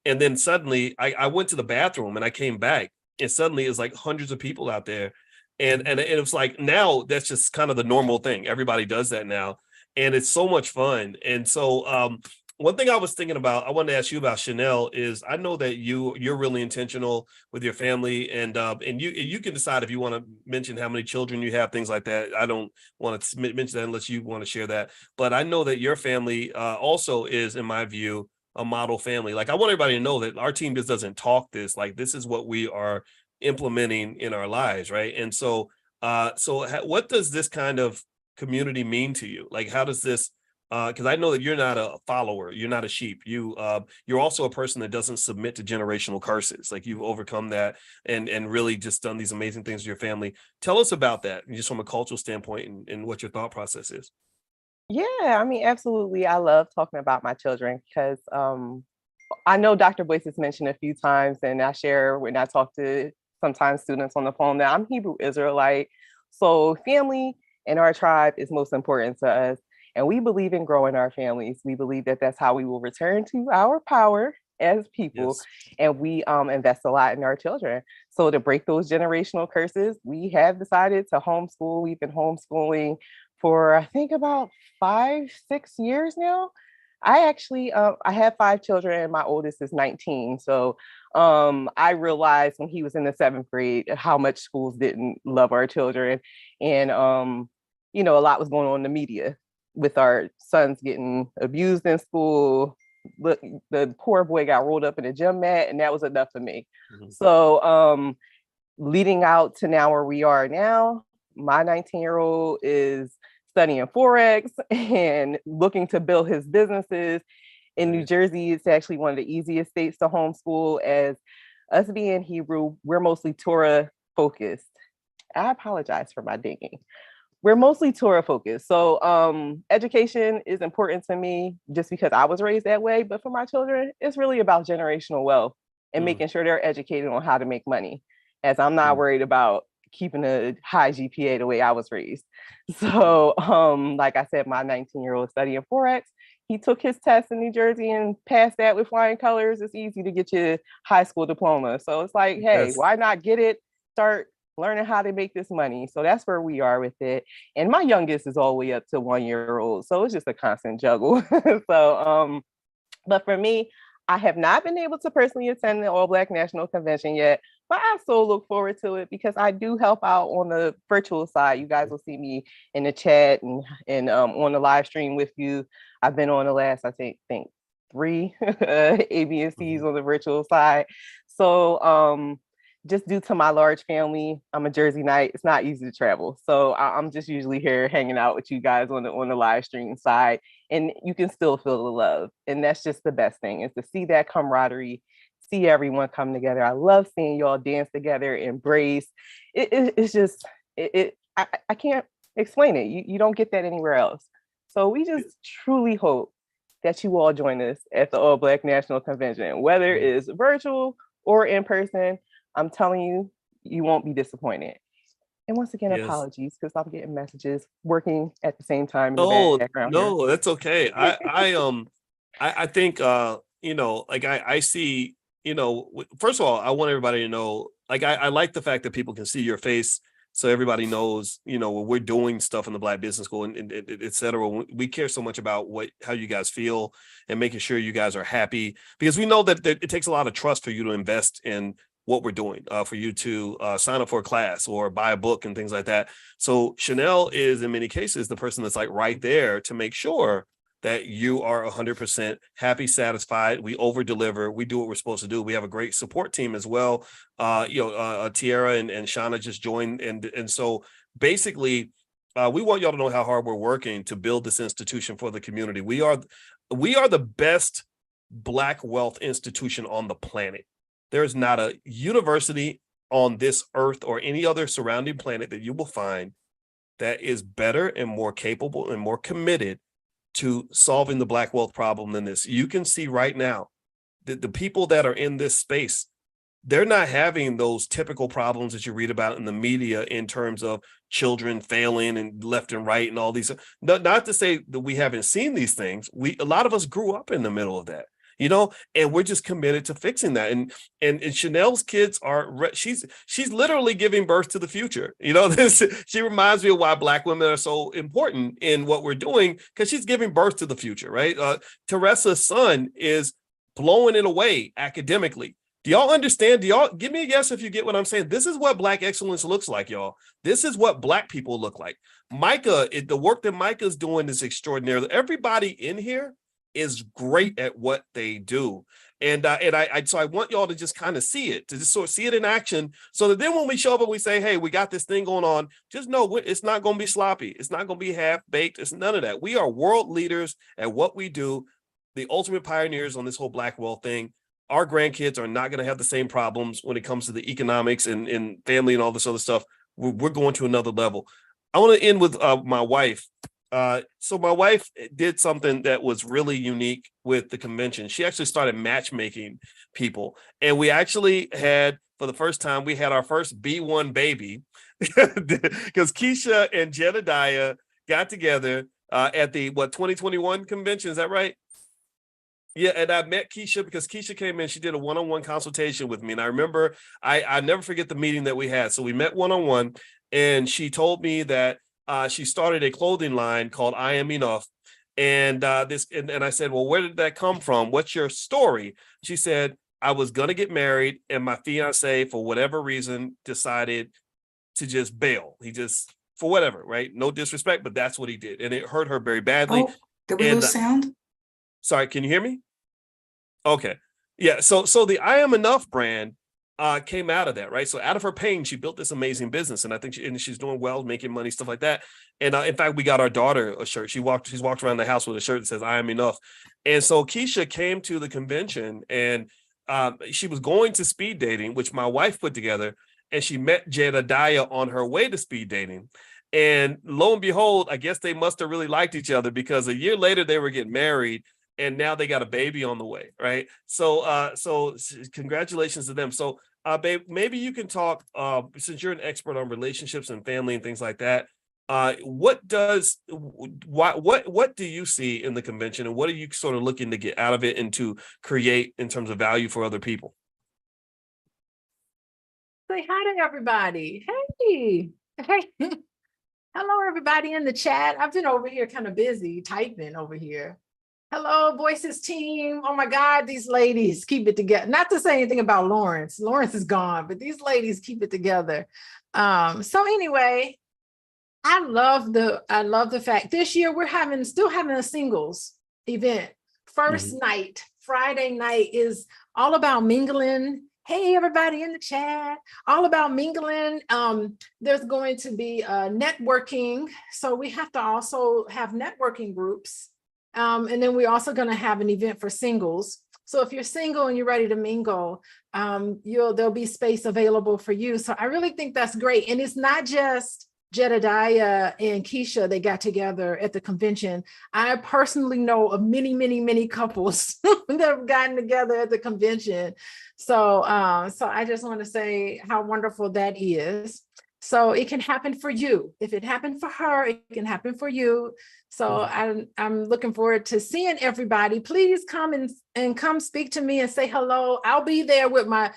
[SPEAKER 1] And then suddenly I went to the bathroom and I came back and suddenly it's like hundreds of people out there. And it was like, now that's just kind of the normal thing. Everybody does that now. And it's so much fun. And so, one thing I was thinking about, I wanted to ask you about, Chanel, is I know that you're really intentional with your family, and you can decide if you want to mention how many children you have, things like that. I don't want to mention that unless you want to share that. But I know that your family also is, in my view, a model family. Like I want everybody to know that our team just doesn't talk this. Like this is what we are implementing in our lives, right? And so, what does this kind of community mean to you? Like how does this? Because I know that you're not a follower, you're not a sheep. You're also a person that doesn't submit to generational curses. Like you've overcome that and really just done these amazing things with your family. Tell us about that, just from a cultural standpoint, and what your thought process is.
[SPEAKER 6] Yeah, I mean, absolutely. I love talking about my children because I know Dr. Boyce has mentioned a few times, and I share when I talk to sometimes students on the phone that I'm Hebrew Israelite. So family and our tribe is most important to us. And we believe in growing our families. We believe that that's how we will return to our power as people. Yes. And we invest a lot in our children. So to break those generational curses, we have decided to homeschool. We've been homeschooling for, I think, about 5-6 years now. I actually, I have 5 children and my oldest is 19. So I realized when he was in the 7th grade how much schools didn't love our children. And, you know, a lot was going on in the media with our sons getting abused in school. Look, the poor boy got rolled up in a gym mat, and that was enough for me.
[SPEAKER 1] Mhm.
[SPEAKER 6] So leading out to now where we are now, my 19-year-old is studying Forex and looking to build his businesses. In New Jersey, it's actually one of the easiest states to homeschool. As us being Hebrew, we're mostly Torah focused. I apologize for my dinging. We're mostly Torah focused. So education is important to me just because I was raised that way. But for my children, it's really about generational wealth and making sure they're educated on how to make money, as I'm not worried about keeping a high GPA the way I was raised. So like I said, my 19-year-old studying Forex. He took his test in New Jersey and passed that with flying colors. It's easy to get your high school diploma. So it's like, hey, why not get it? Start learning how to make this money. So that's where we are with it. And my youngest is all the way up to 1-year-old. So it's just a constant juggle. So, but for me, I have not been able to personally attend the All Black National Convention yet, but I so look forward to it because I do help out on the virtual side. You guys will see me in the chat and on the live stream with you. I've been on the last, I think 3 ABNCs on the virtual side. So just due to my large family, I'm a Jersey Knight. It's not easy to travel. So I'm just usually here hanging out with you guys on the live stream side, and you can still feel the love. And that's just the best thing, is to see that camaraderie, see everyone come together. I love seeing y'all dance together, embrace. It's just, I can't explain it. You don't get that anywhere else. So we just truly hope that you all join us at the All Black National Convention, whether it's virtual or in person. I'm telling you, you won't be disappointed. And once again, apologies, because I'm getting messages working at the same time in the background.
[SPEAKER 1] No, that's okay. I think you know, like I see, you know, first of all, I want everybody to know, like I like the fact that people can see your face, so everybody knows, you know, we're doing stuff in the Black Business School and et cetera. We care so much about how you guys feel and making sure you guys are happy, because we know that it takes a lot of trust for you to invest in what we're doing, for you to sign up for a class or buy a book and things like that. So Chanel is in many cases the person that's like right there to make sure that you are 100% happy, satisfied. We over deliver. We do what we're supposed to do. We have a great support team as well. Tiara and Shauna just joined. And so basically we want y'all to know how hard we're working to build this institution for the community. We are the best Black wealth institution on the planet. There's not a university on this earth or any other surrounding planet that you will find that is better and more capable and more committed to solving the Black wealth problem than this. You can see right now that the people that are in this space, they're not having those typical problems that you read about in the media in terms of children failing and left and right and all these. Not to say that we haven't seen these things. A lot of us grew up in the middle of that. You know, and we're just committed to fixing that. And Chanel's kids she's literally giving birth to the future. You know, she reminds me of why Black women are so important in what we're doing, because she's giving birth to the future, right? Teresa's son is blowing it away academically. Do y'all understand? Give me a yes if you get what I'm saying? This is what Black excellence looks like, y'all. This is what Black people look like. Micah, the work that Micah's doing is extraordinary. Everybody in here is great at what they do. And so I want y'all to just kind of see it, to just sort of see it in action, so that then when we show up and we say, hey, we got this thing going on, just know it's not going to be sloppy. It's not going to be half-baked. It's none of that. We are world leaders at what we do, the ultimate pioneers on this whole Black wealth thing. Our grandkids are not going to have the same problems when it comes to the economics and family and all this other stuff. We're going to another level. I want to end with my wife. So my wife did something that was really unique with the convention. She actually started matchmaking people. And we actually had, for the first time, we had our first B1 baby, because Keisha and Jedediah got together at the 2021 convention. Is that right? Yeah, and I met Keisha because Keisha came in. She did a one-on-one consultation with me. And I remember, I never forget the meeting that we had. So we met one-on-one, and she told me that she started a clothing line called I Am Enough. And and I said, well, where did that come from? What's your story? She said, I was gonna get married, and my fiance, for whatever reason, decided to just bail. He just, for whatever, right? No disrespect, but that's what he did, and it hurt her very badly.
[SPEAKER 3] Oh, did we
[SPEAKER 1] And
[SPEAKER 3] lose sound?
[SPEAKER 1] sorry, can you hear me? Okay, yeah. So the I Am Enough brand came out of that, right? So out of her pain, she built this amazing business, and I think she's doing well, making money, stuff like that. And in fact, we got our daughter a shirt. She's walked around the house with a shirt that says "I Am Enough." And so Keisha came to the convention, and she was going to speed dating, which my wife put together, and she met Jedediah on her way to speed dating. And lo and behold, I guess they must have really liked each other, because a year later they were getting married, and now they got a baby on the way, right? So congratulations to them. So babe, maybe you can talk, since you're an expert on relationships and family and things like that. What do you see in the convention, and what are you sort of looking to get out of it and to create in terms of value for other people?
[SPEAKER 8] Say hi to everybody. Hey, hey. Hello, everybody in the chat. I've been over here kind of busy typing over here. Hello, Voices team. Oh my God, these ladies keep it together. Not to say anything about Lawrence. Lawrence is gone, but these ladies keep it together. So anyway, I love the fact this year we're still having a singles event. First night, Friday night, is all about mingling. Hey, everybody in the chat, all about mingling. There's going to be networking. So we have to also have networking groups. And then we're also going to have an event for singles. So if you're single and you're ready to mingle, there'll be space available for you. So I really think that's great. And it's not just Jedediah and Keisha, they got together at the convention. I personally know of many, many, many couples that have gotten together at the convention. So I just want to say how wonderful that is. So it can happen for you. If it happened for her, it can happen for you. So I'm looking forward to seeing everybody. Please come and come speak to me and say hello. I'll be there with my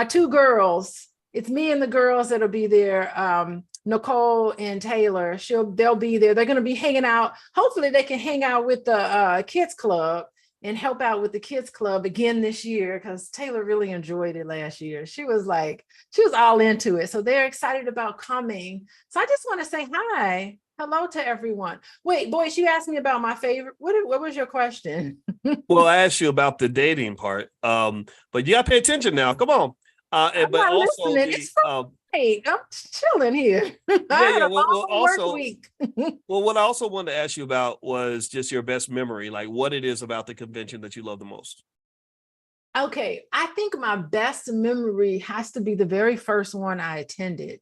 [SPEAKER 8] two girls. It's me and the girls that'll be there. Nicole and Taylor, they'll be there. They're going to be hanging out. Hopefully they can hang out with the kids club and help out with the kids club again this year, because Taylor really enjoyed it last year. She was all into it. So they're excited about coming. So I just want to say hi. Hello to everyone. Wait, Boyce, you asked me about my favorite. What was your question?
[SPEAKER 1] Well, I asked you about the dating part, but you got to pay attention now. Come on.
[SPEAKER 8] I'm
[SPEAKER 1] but
[SPEAKER 8] not
[SPEAKER 1] also
[SPEAKER 8] listening. Hey, I'm chilling here.
[SPEAKER 1] Yeah. Well, also,
[SPEAKER 8] week.
[SPEAKER 1] well, what I also wanted to ask you about was just your best memory, like what it is about the convention that you love the most.
[SPEAKER 8] Okay, I think my best memory has to be the very first one I attended.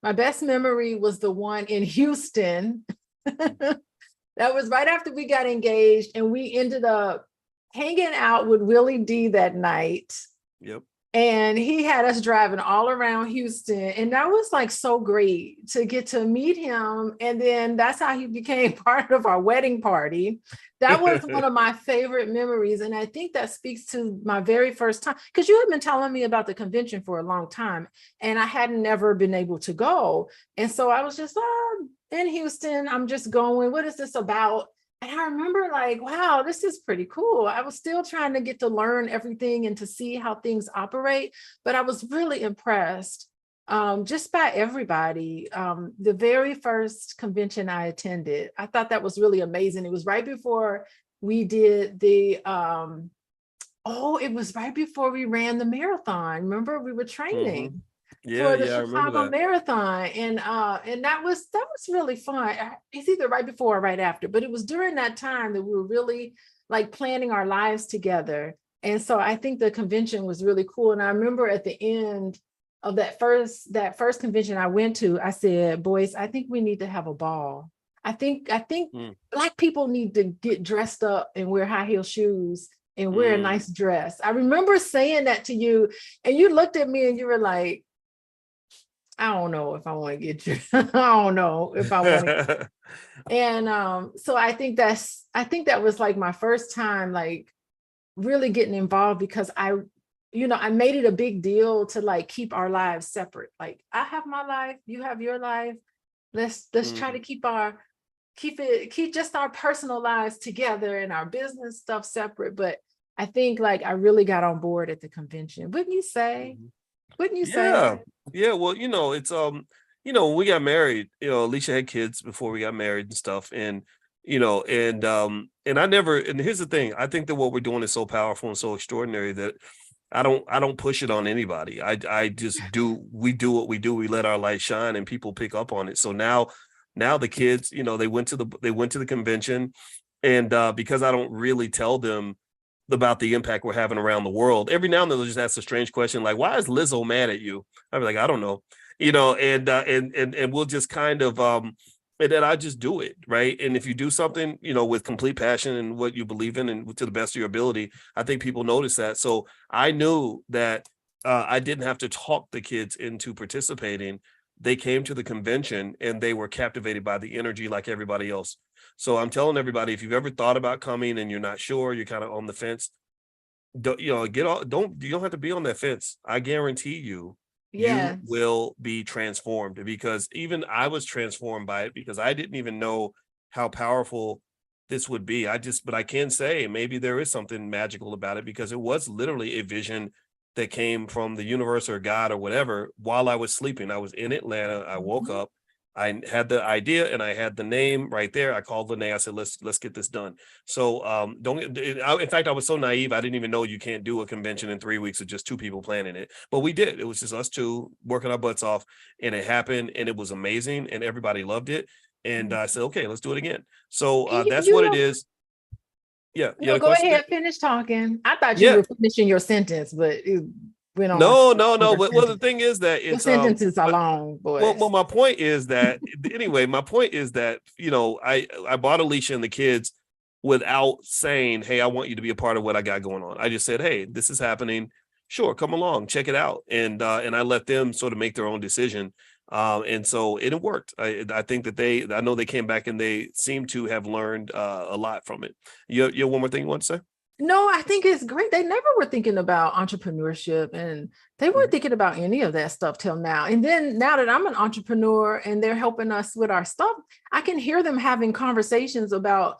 [SPEAKER 8] My best memory was the one in Houston. That was right after we got engaged, and we ended up hanging out with Willie D that night.
[SPEAKER 1] Yep.
[SPEAKER 8] And he had us driving all around Houston. And that was like so great to get to meet him. And then that's how he became part of our wedding party. That was one of my favorite memories. And I think that speaks to my very first time, because you had been telling me about the convention for a long time, and I hadn't never been able to go. And so I was just in Houston, I'm just going, what is this about? And I remember like, wow, this is pretty cool. I was still trying to get to learn everything and to see how things operate, but I was really impressed just by everybody. The very first convention I attended, I thought that was really amazing. It was right before we did it was right before we ran the marathon. Remember, we were training. For the Chicago Marathon, and that was really fun. It's either right before or right after, but it was during that time that we were really like planning our lives together. And so I think the convention was really cool. And I remember at the end of that first convention I went to, I said, "Boyce, I think we need to have a ball. I think Black people need to get dressed up and wear high heel shoes and wear a nice dress." I remember saying that to you, and you looked at me and you were like, I don't know if I want to get you. I don't know if I want to. And so I think that was like my first time, like really getting involved, because I made it a big deal to like keep our lives separate. Like I have my life, you have your life. Let's try to keep our keep just our personal lives together and our business stuff separate. But I think like I really got on board at the convention. Wouldn't you say? Wouldn't you say?
[SPEAKER 1] Yeah. Yeah. Well, it's when we got married, Alicia had kids before we got married and stuff. And and I never, and here's the thing, I think that what we're doing is so powerful and so extraordinary that I don't push it on anybody. I just we do what we do. We let our light shine and people pick up on it. So now the kids, they went to the convention, and because I don't really tell them about the impact we're having around the world, every now and then they'll just ask a strange question like, why is Lizzo mad at you? I'll be like, I don't know, and we'll just kind of and then I just do it, right? And if you do something, with complete passion and what you believe in and to the best of your ability, I think people notice that. So I knew that I didn't have to talk the kids into participating. They came to the convention and they were captivated by the energy like everybody else. So I'm telling everybody, if you've ever thought about coming and you're not sure, you're kind of on the fence, you don't have to be on that fence. I guarantee you,
[SPEAKER 8] Yes.
[SPEAKER 1] you will be transformed, because even I was transformed by it, because I didn't even know how powerful this would be. But I can say maybe there is something magical about it, because it was literally a vision that came from the universe or God or whatever while I was sleeping. I was in Atlanta. I woke up. I had the idea and I had the name right there. I called the name. I said, let's get this done. So in fact, I was so naive. I didn't even know you can't do a convention in 3 weeks with just two people planning it. But we did. It was just us two working our butts off, and it happened, and it was amazing, and everybody loved it. And I said, okay, let's do it again. So that's what it is. Yeah.
[SPEAKER 8] No, go ahead, finish talking. I thought you were finishing your sentence, but it went on.
[SPEAKER 1] No. But the thing is that it's
[SPEAKER 8] sentences are long, boy.
[SPEAKER 1] Well, my point is that anyway, I bought Alicia and the kids without saying, hey, I want you to be a part of what I got going on. I just said, hey, this is happening. Sure, come along, check it out. And I let them sort of make their own decision. And so it worked. I think that I know they came back and they seem to have learned a lot from it. You have one more thing you want to say?
[SPEAKER 8] No, I think it's great. They never were thinking about entrepreneurship, and they weren't thinking about any of that stuff till now. And then now that I'm an entrepreneur and they're helping us with our stuff, I can hear them having conversations about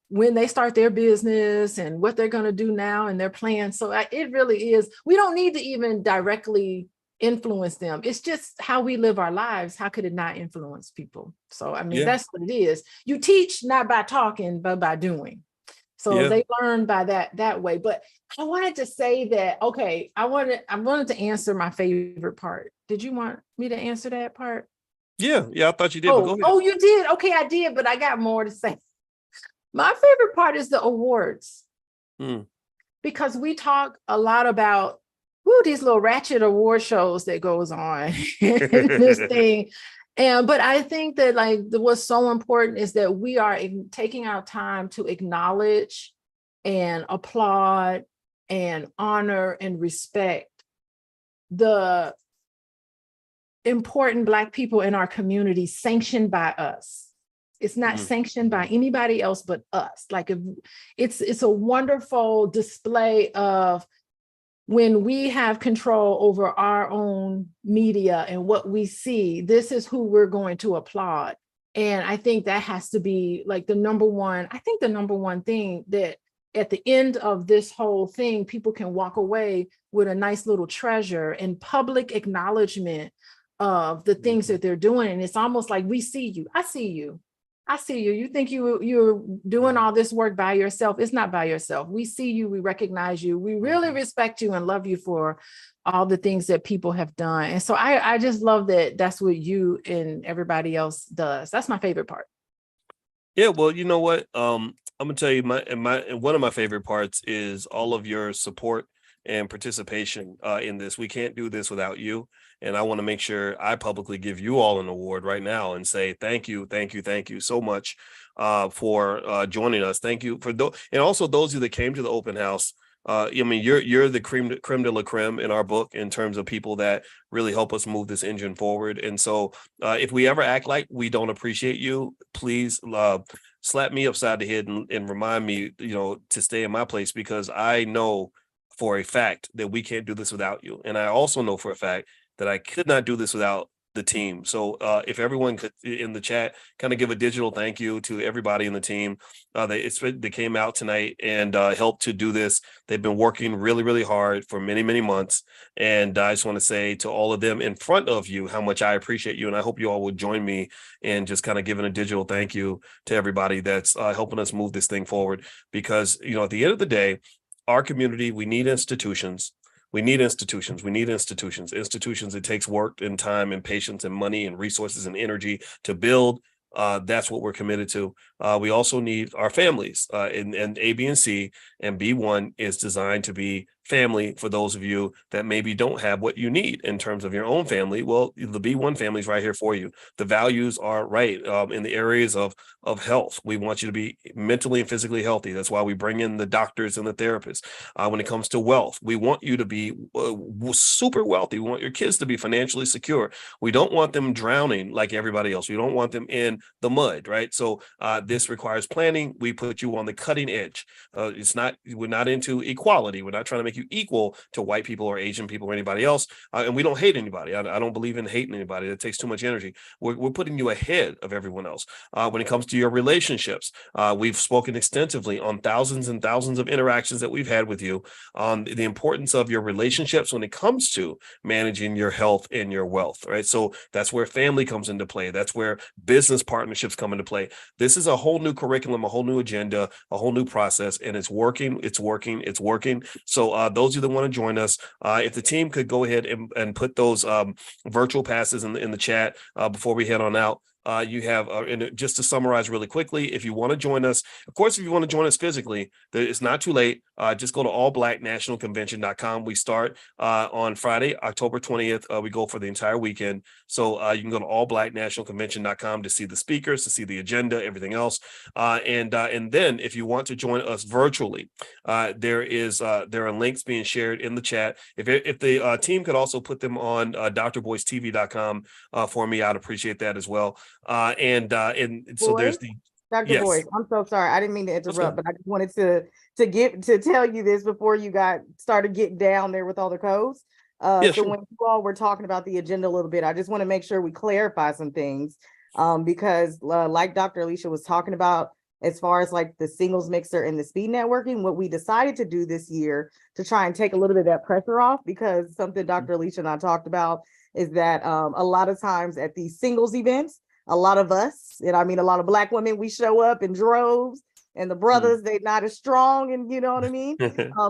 [SPEAKER 8] when they start their business and what they're going to do now and their plans. So it really is. We don't need to even directly influence them. It's just how we live our lives. How could it not influence people? So, I mean, that's what it is. You teach not by talking, but by doing. So they learn by that way. But I wanted to say that, okay, I wanted to answer my favorite part. Did you want me to answer that part?
[SPEAKER 1] Yeah, I thought you did. But go ahead.
[SPEAKER 8] Oh, you did? Okay, I did, but I got more to say. My favorite part is the awards. Because we talk a lot about these little ratchet award shows that goes on this thing. But I think that what's so important is that we are taking our time to acknowledge and applaud and honor and respect the important Black people in our community sanctioned by us. It's not sanctioned by anybody else but us. It's a wonderful display of when we have control over our own media and what we see. This is who we're going to applaud. And I think that has to be the number one thing, that at the end of this whole thing, people can walk away with a nice little treasure and public acknowledgement of the things that they're doing. And it's almost like, we see you. I see you. You think you're doing all this work by yourself. It's not by yourself. We see you. We recognize you. We really respect you and love you for all the things that people have done. And so I just love that that's what you and everybody else does. That's my favorite part.
[SPEAKER 1] Yeah, well, you know what? I'm gonna tell you, one of my favorite parts is all of your support and participation in this. We can't do this without you. And I want to make sure I publicly give you all an award right now and say thank you so much for joining us. Thank you for and also those of you that came to the open house. You're the creme de la creme in our book in terms of people that really help us move this engine forward. And so if we ever act like we don't appreciate you, please slap me upside the head and remind me, to stay in my place, because I know for a fact that we can't do this without you. And I also know for a fact that I could not do this without the team. So if everyone could in the chat kind of give a digital thank you to everybody in the team. They came out tonight and helped to do this. They've been working really, really hard for many, many months. And I just want to say to all of them in front of you how much I appreciate you. And I hope you all would join me in just kind of giving a digital thank you to everybody that's helping us move this thing forward. Because, at the end of the day, our community, we need institutions. We need institutions. We need institutions. Institutions, it takes work and time and patience and money and resources and energy to build. That's what we're committed to. We also need our families, and A, B, and C, and B1 is designed to be family for those of you that maybe don't have what you need in terms of your own family. Well, the B1 family is right here for you. The values are right in the areas of health. We want you to be mentally and physically healthy. That's why we bring in the doctors and the therapists. When it comes to wealth, we want you to be super wealthy. We want your kids to be financially secure. We don't want them drowning like everybody else. We don't want them in the mud, right? So this requires planning. We put you on the cutting edge. We're not into equality. We're not trying to make you equal to white people or Asian people or anybody else. And we don't hate anybody. I don't believe in hating anybody. That takes too much energy. We're putting you ahead of everyone else. When it comes to your relationships, we've spoken extensively on thousands and thousands of interactions that we've had with you on the importance of your relationships when it comes to managing your health and your wealth, right? So that's where family comes into play. That's where business partnerships come into play. This is a whole new curriculum, a whole new agenda, a whole new process, and it's working. It's working. It's working. So those of you that want to join us, if the team could go ahead and put those virtual passes in the chat before we head on out. You have, and just to summarize really quickly, if you want to join us, of course, if you want to join us physically, it's not too late. Just go to allblacknationalconvention.com. We start on Friday, October 20th. We go for the entire weekend. So you can go to allblacknationalconvention.com to see the speakers, to see the agenda, everything else. And then if you want to join us virtually, there are links being shared in the chat. If the team could also put them on drboycetv.com for me, I'd appreciate that as well. And so there's the
[SPEAKER 2] Dr.
[SPEAKER 1] yes.
[SPEAKER 2] Boyce, I'm so sorry. I didn't mean to interrupt, but I just wanted to tell you this before you started getting down there with all the codes. So
[SPEAKER 1] sure.
[SPEAKER 2] When you all were talking about the agenda a little bit, I just want to make sure we clarify some things because like Dr. Alicia was talking about, as far as like the singles mixer and the speed networking, what we decided to do this year to try and take a little bit of that pressure off, because something Dr. Alicia and I talked about is that a lot of times at these singles events, a lot of us, and I mean a lot of Black women, we show up in droves, and the brothers, they're not as strong, and you know what I mean?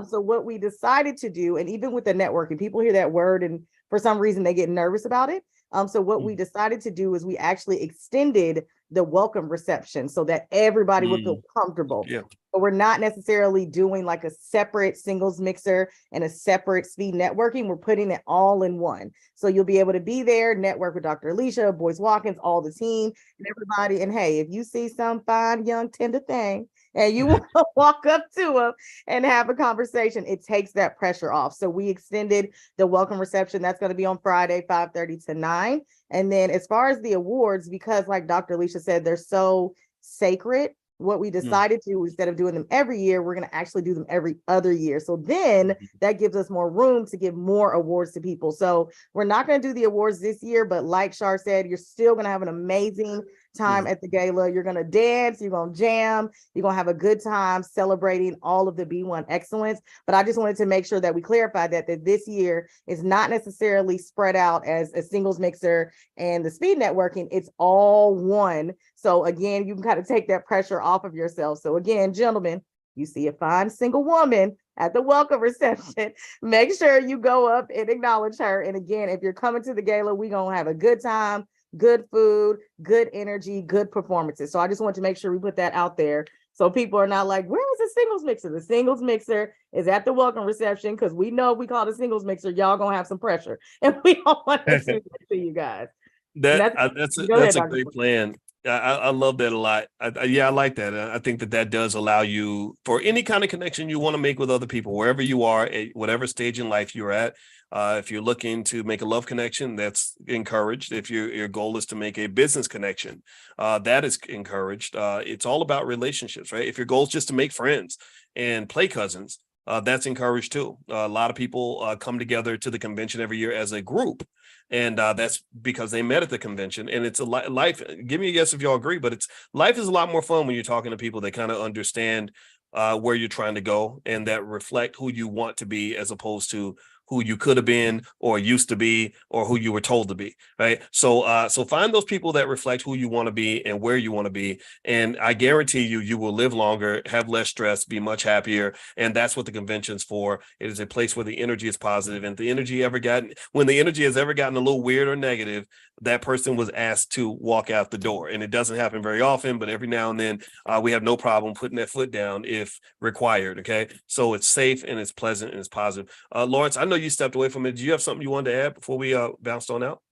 [SPEAKER 2] So what we decided to do, and even with the networking, people hear that word and for some reason they get nervous about it. So what we decided to do is we actually extended the welcome reception so that everybody would feel comfortable.
[SPEAKER 1] Yeah.
[SPEAKER 2] But we're not necessarily doing like a separate singles mixer and a separate speed networking. We're putting it all in one. So you'll be able to be there, network with Dr. Alicia, Boyce Watkins, all the team, and everybody. And hey, if you see some fine, young, tender thing, and you want to walk up to them and have a conversation, it takes that pressure off. So we extended the welcome reception. That's going to be on Friday, 5:30 to 9. And then as far as the awards, because like Dr. Alicia said, they're so sacred, what we decided to, instead of doing them every year, we're going to actually do them every other year. So then that gives us more room to give more awards to people. So we're not going to do the awards this year, but like Shar said, you're still going to have an amazing time at the gala. You're going to dance, you're going to jam, you're going to have a good time celebrating all of the B1 excellence. But I just wanted to make sure that we clarified that this year is not necessarily spread out as a singles mixer and the speed networking. It's all one. So again, you can kind of take that pressure off of yourself. So again, gentlemen, you see a fine single woman at the welcome reception, make sure you go up and acknowledge her. And again, if you're coming to the gala, we're going to have a good time, good food, good energy, good performances. So I just want to make sure we put that out there so people are not like, where is the singles mixer? The singles mixer is at the welcome reception, because we know if we call the singles mixer, y'all gonna have some pressure, and we don't want to do that to you guys.
[SPEAKER 1] That's a great plan. I love that a lot. I like that. I think that does allow you, for any kind of connection you want to make with other people, wherever you are, at whatever stage in life you're at. If you're looking to make a love connection, that's encouraged. If your goal is to make a business connection, that is encouraged. It's all about relationships, right? If your goal is just to make friends and play cousins, that's encouraged too. A lot of people come together to the convention every year as a group, and that's because they met at the convention. And it's a life. Give me a yes if y'all agree, but life is a lot more fun when you're talking to people that kind of understand where you're trying to go and that reflect who you want to be, as opposed to who you could have been or used to be or who you were told to be, right? So find those people that reflect who you want to be and where you want to be. And I guarantee you will live longer, have less stress, be much happier. And that's what the convention's for. It is a place where the energy is positive. And when the energy has ever gotten a little weird or negative, that person was asked to walk out the door. And it doesn't happen very often, but every now and then we have no problem putting that foot down if required. Okay. So it's safe and it's pleasant and it's positive. Lawrence, I know you stepped away from it. Do you have something you wanted to add before we bounced on out?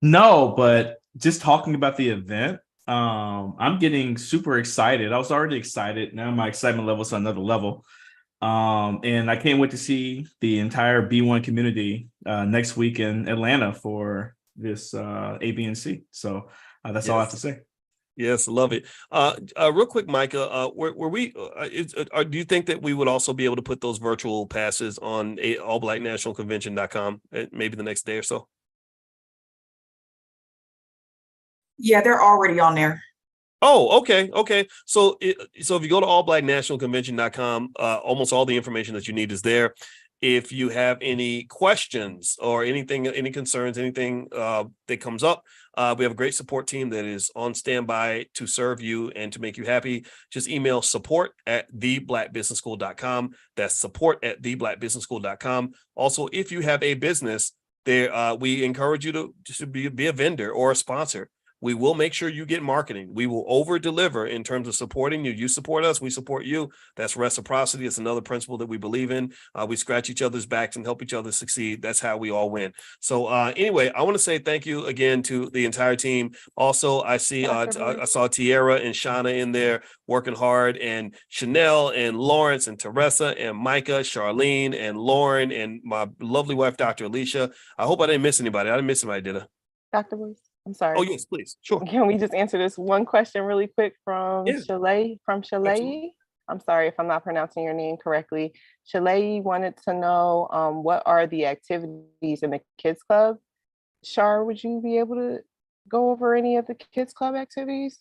[SPEAKER 5] No, but just talking about the event, I'm getting super excited. I was already excited. Now my excitement level is on another level. And I can't wait to see the entire B1 community next week in Atlanta for this ABNC. So that's all I have to say.
[SPEAKER 1] Yes, love it. Real quick, Micah, do you think that we would also be able to put those virtual passes on allblacknationalconvention.com maybe the next day or so?
[SPEAKER 3] Yeah, they're already on there.
[SPEAKER 1] Oh, okay. So if you go to allblacknationalconvention.com, almost all the information that you need is there. If you have any questions or anything, any concerns, anything that comes up, we have a great support team that is on standby to serve you and to make you happy. Just email support@theblackbusinessschool.com. That's support@theblackbusinessschool.com. Also, if you have a business there, we encourage you to be a vendor or a sponsor. We will make sure you get marketing. We will over deliver in terms of supporting you. You support us, we support you. That's reciprocity. It's another principle that we believe in. We scratch each other's backs and help each other succeed. That's how we all win. So anyway, I want to say thank you again to the entire team. Also, I saw Tierra and Shauna in there working hard, and Chanel and Lawrence and Teresa and Micah, Charlene and Lauren and my lovely wife, Dr. Alicia. I hope I didn't miss anybody. I didn't miss anybody, did I?
[SPEAKER 6] Dr. Boyce, I'm sorry.
[SPEAKER 1] Oh, yes, please. Sure.
[SPEAKER 6] Can we just answer this one question really quick from Shalay?
[SPEAKER 1] Absolutely.
[SPEAKER 6] I'm sorry if I'm not pronouncing your name correctly. Shalay wanted to know what are the activities in the Kids Club? Shar, would you be able to go over any of the Kids Club activities?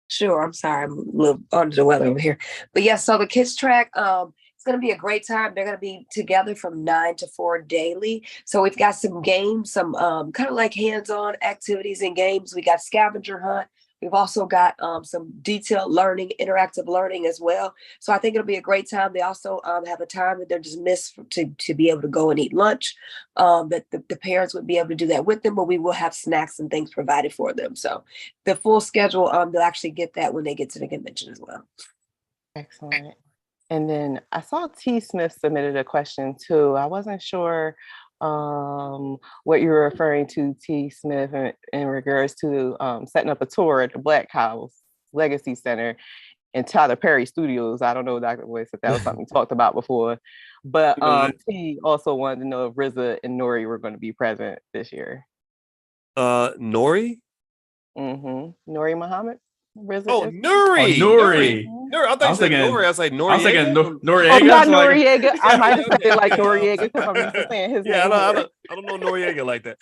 [SPEAKER 7] Sure. I'm sorry. I'm a little under the weather over here. But yeah, so the kids track, it's going to be a great time. They're going to be together from 9 to 4 daily. So we've got some games, some kind of like hands-on activities and games. We got scavenger hunt. We've also got some detailed learning, interactive learning as well. So I think it'll be a great time. They also have a time that they're just missed to be able to go and eat lunch, that the parents would be able to do that with them, but we will have snacks and things provided for them. So the full schedule, they'll actually get that when they get to the convention as well.
[SPEAKER 6] Excellent. And then I saw T. Smith submitted a question too. I wasn't sure what you were referring to, T. Smith, in regards to setting up a tour at the Black House Legacy Center in Tyler Perry Studios. I don't know, Dr. Boyce, if that was something we talked about before, but T also wanted to know if Riza and Nori were going to be present this year.
[SPEAKER 1] Nori?
[SPEAKER 6] Nori Muhammad? Riza
[SPEAKER 1] Nuri.
[SPEAKER 5] Nuri.
[SPEAKER 1] I thought you said Nori. I was like, Noriega.
[SPEAKER 5] I was thinking Noriega.
[SPEAKER 6] Oh, not Noriega. I might have said it like Noriega because I'm used to saying his name.
[SPEAKER 1] I don't know Noriega like that.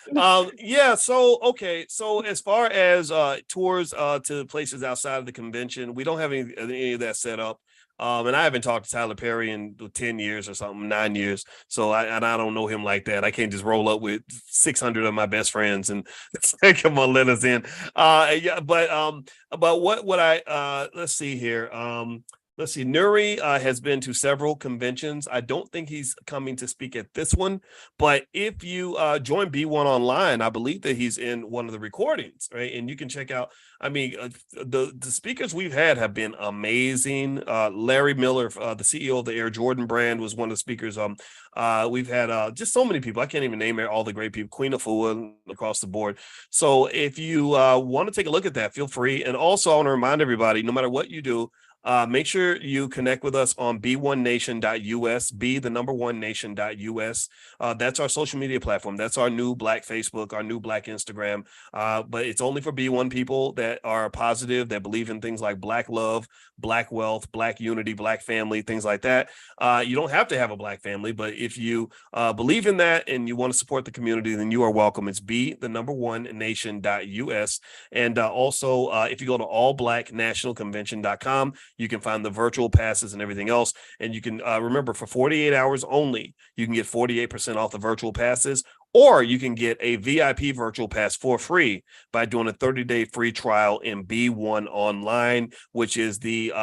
[SPEAKER 1] So as far as tours to places outside of the convention, we don't have any of that set up. And I haven't talked to Tyler Perry in 10 years or something, 9 years. So I don't know him like that. I can't just roll up with 600 of my best friends and say, come on, let us in. But what I let's see here. Let's see. Nuri has been to several conventions. I don't think he's coming to speak at this one, but if you join B1 online, I believe that he's in one of the recordings, right? And you can check out, the speakers we've had have been amazing. Larry Miller, the CEO of the Air Jordan brand, was one of the speakers. We've had just so many people. I can't even name all the great people. Queen Afua across the board. So if you want to take a look at that, feel free. And also, I want to remind everybody, no matter what you do, Make sure you connect with us on b1nation.us, b1nation.us. That's our social media platform. That's our new Black Facebook, our new Black Instagram. But it's only for B1 people that are positive, that believe in things like Black love, Black wealth, Black unity, Black family, things like that. You don't have to have a Black family, but if you believe in that and you want to support the community, then you are welcome. It's b1nation.us. And also, if you go to allblacknationalconvention.com, you can find the virtual passes and everything else. And you can remember, for 48 hours only, you can get 48% off the virtual passes, or you can get a VIP virtual pass for free by doing a 30-day free trial in B1 Online, which is the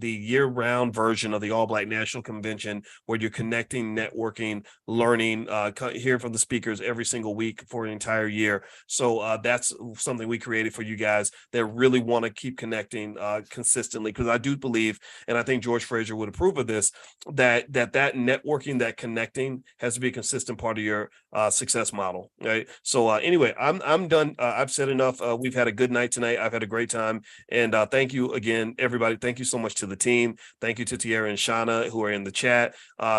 [SPEAKER 1] year-round version of the All Black National Convention, where you're connecting, networking, learning, hearing from the speakers every single week for an entire year. So that's something we created for you guys that really want to keep connecting consistently, because I do believe, and I think George Fraser would approve of this, that networking, that connecting has to be a consistent part of your success model, right? So anyway, I'm done. I've said enough. We've had a good night tonight. I've had a great time, and thank you again, everybody. Thank you so much to the team. Thank you to Tierra and Shauna, who are in the chat.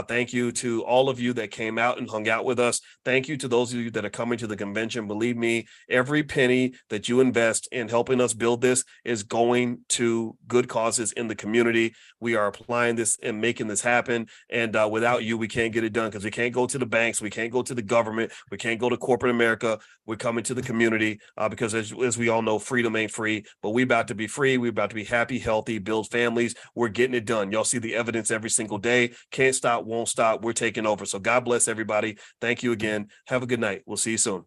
[SPEAKER 1] Thank you to all of you that came out and hung out with us. Thank you to those of you that are coming to the convention. Believe me, every penny that you invest in helping us build this is going to good causes in the community. We are applying this and making this happen, and without you, we can't get it done, because we can't go to the banks, we can't go to the government, we can't go to corporate America. We're coming to the community because as we all know, freedom ain't free, but we about to be free. We're about to be happy, healthy, build families. We're getting it done. Y'all see the evidence every single day. Can't stop, won't stop. We're taking over. So God bless everybody. Thank you again. Have a good night. We'll see you soon.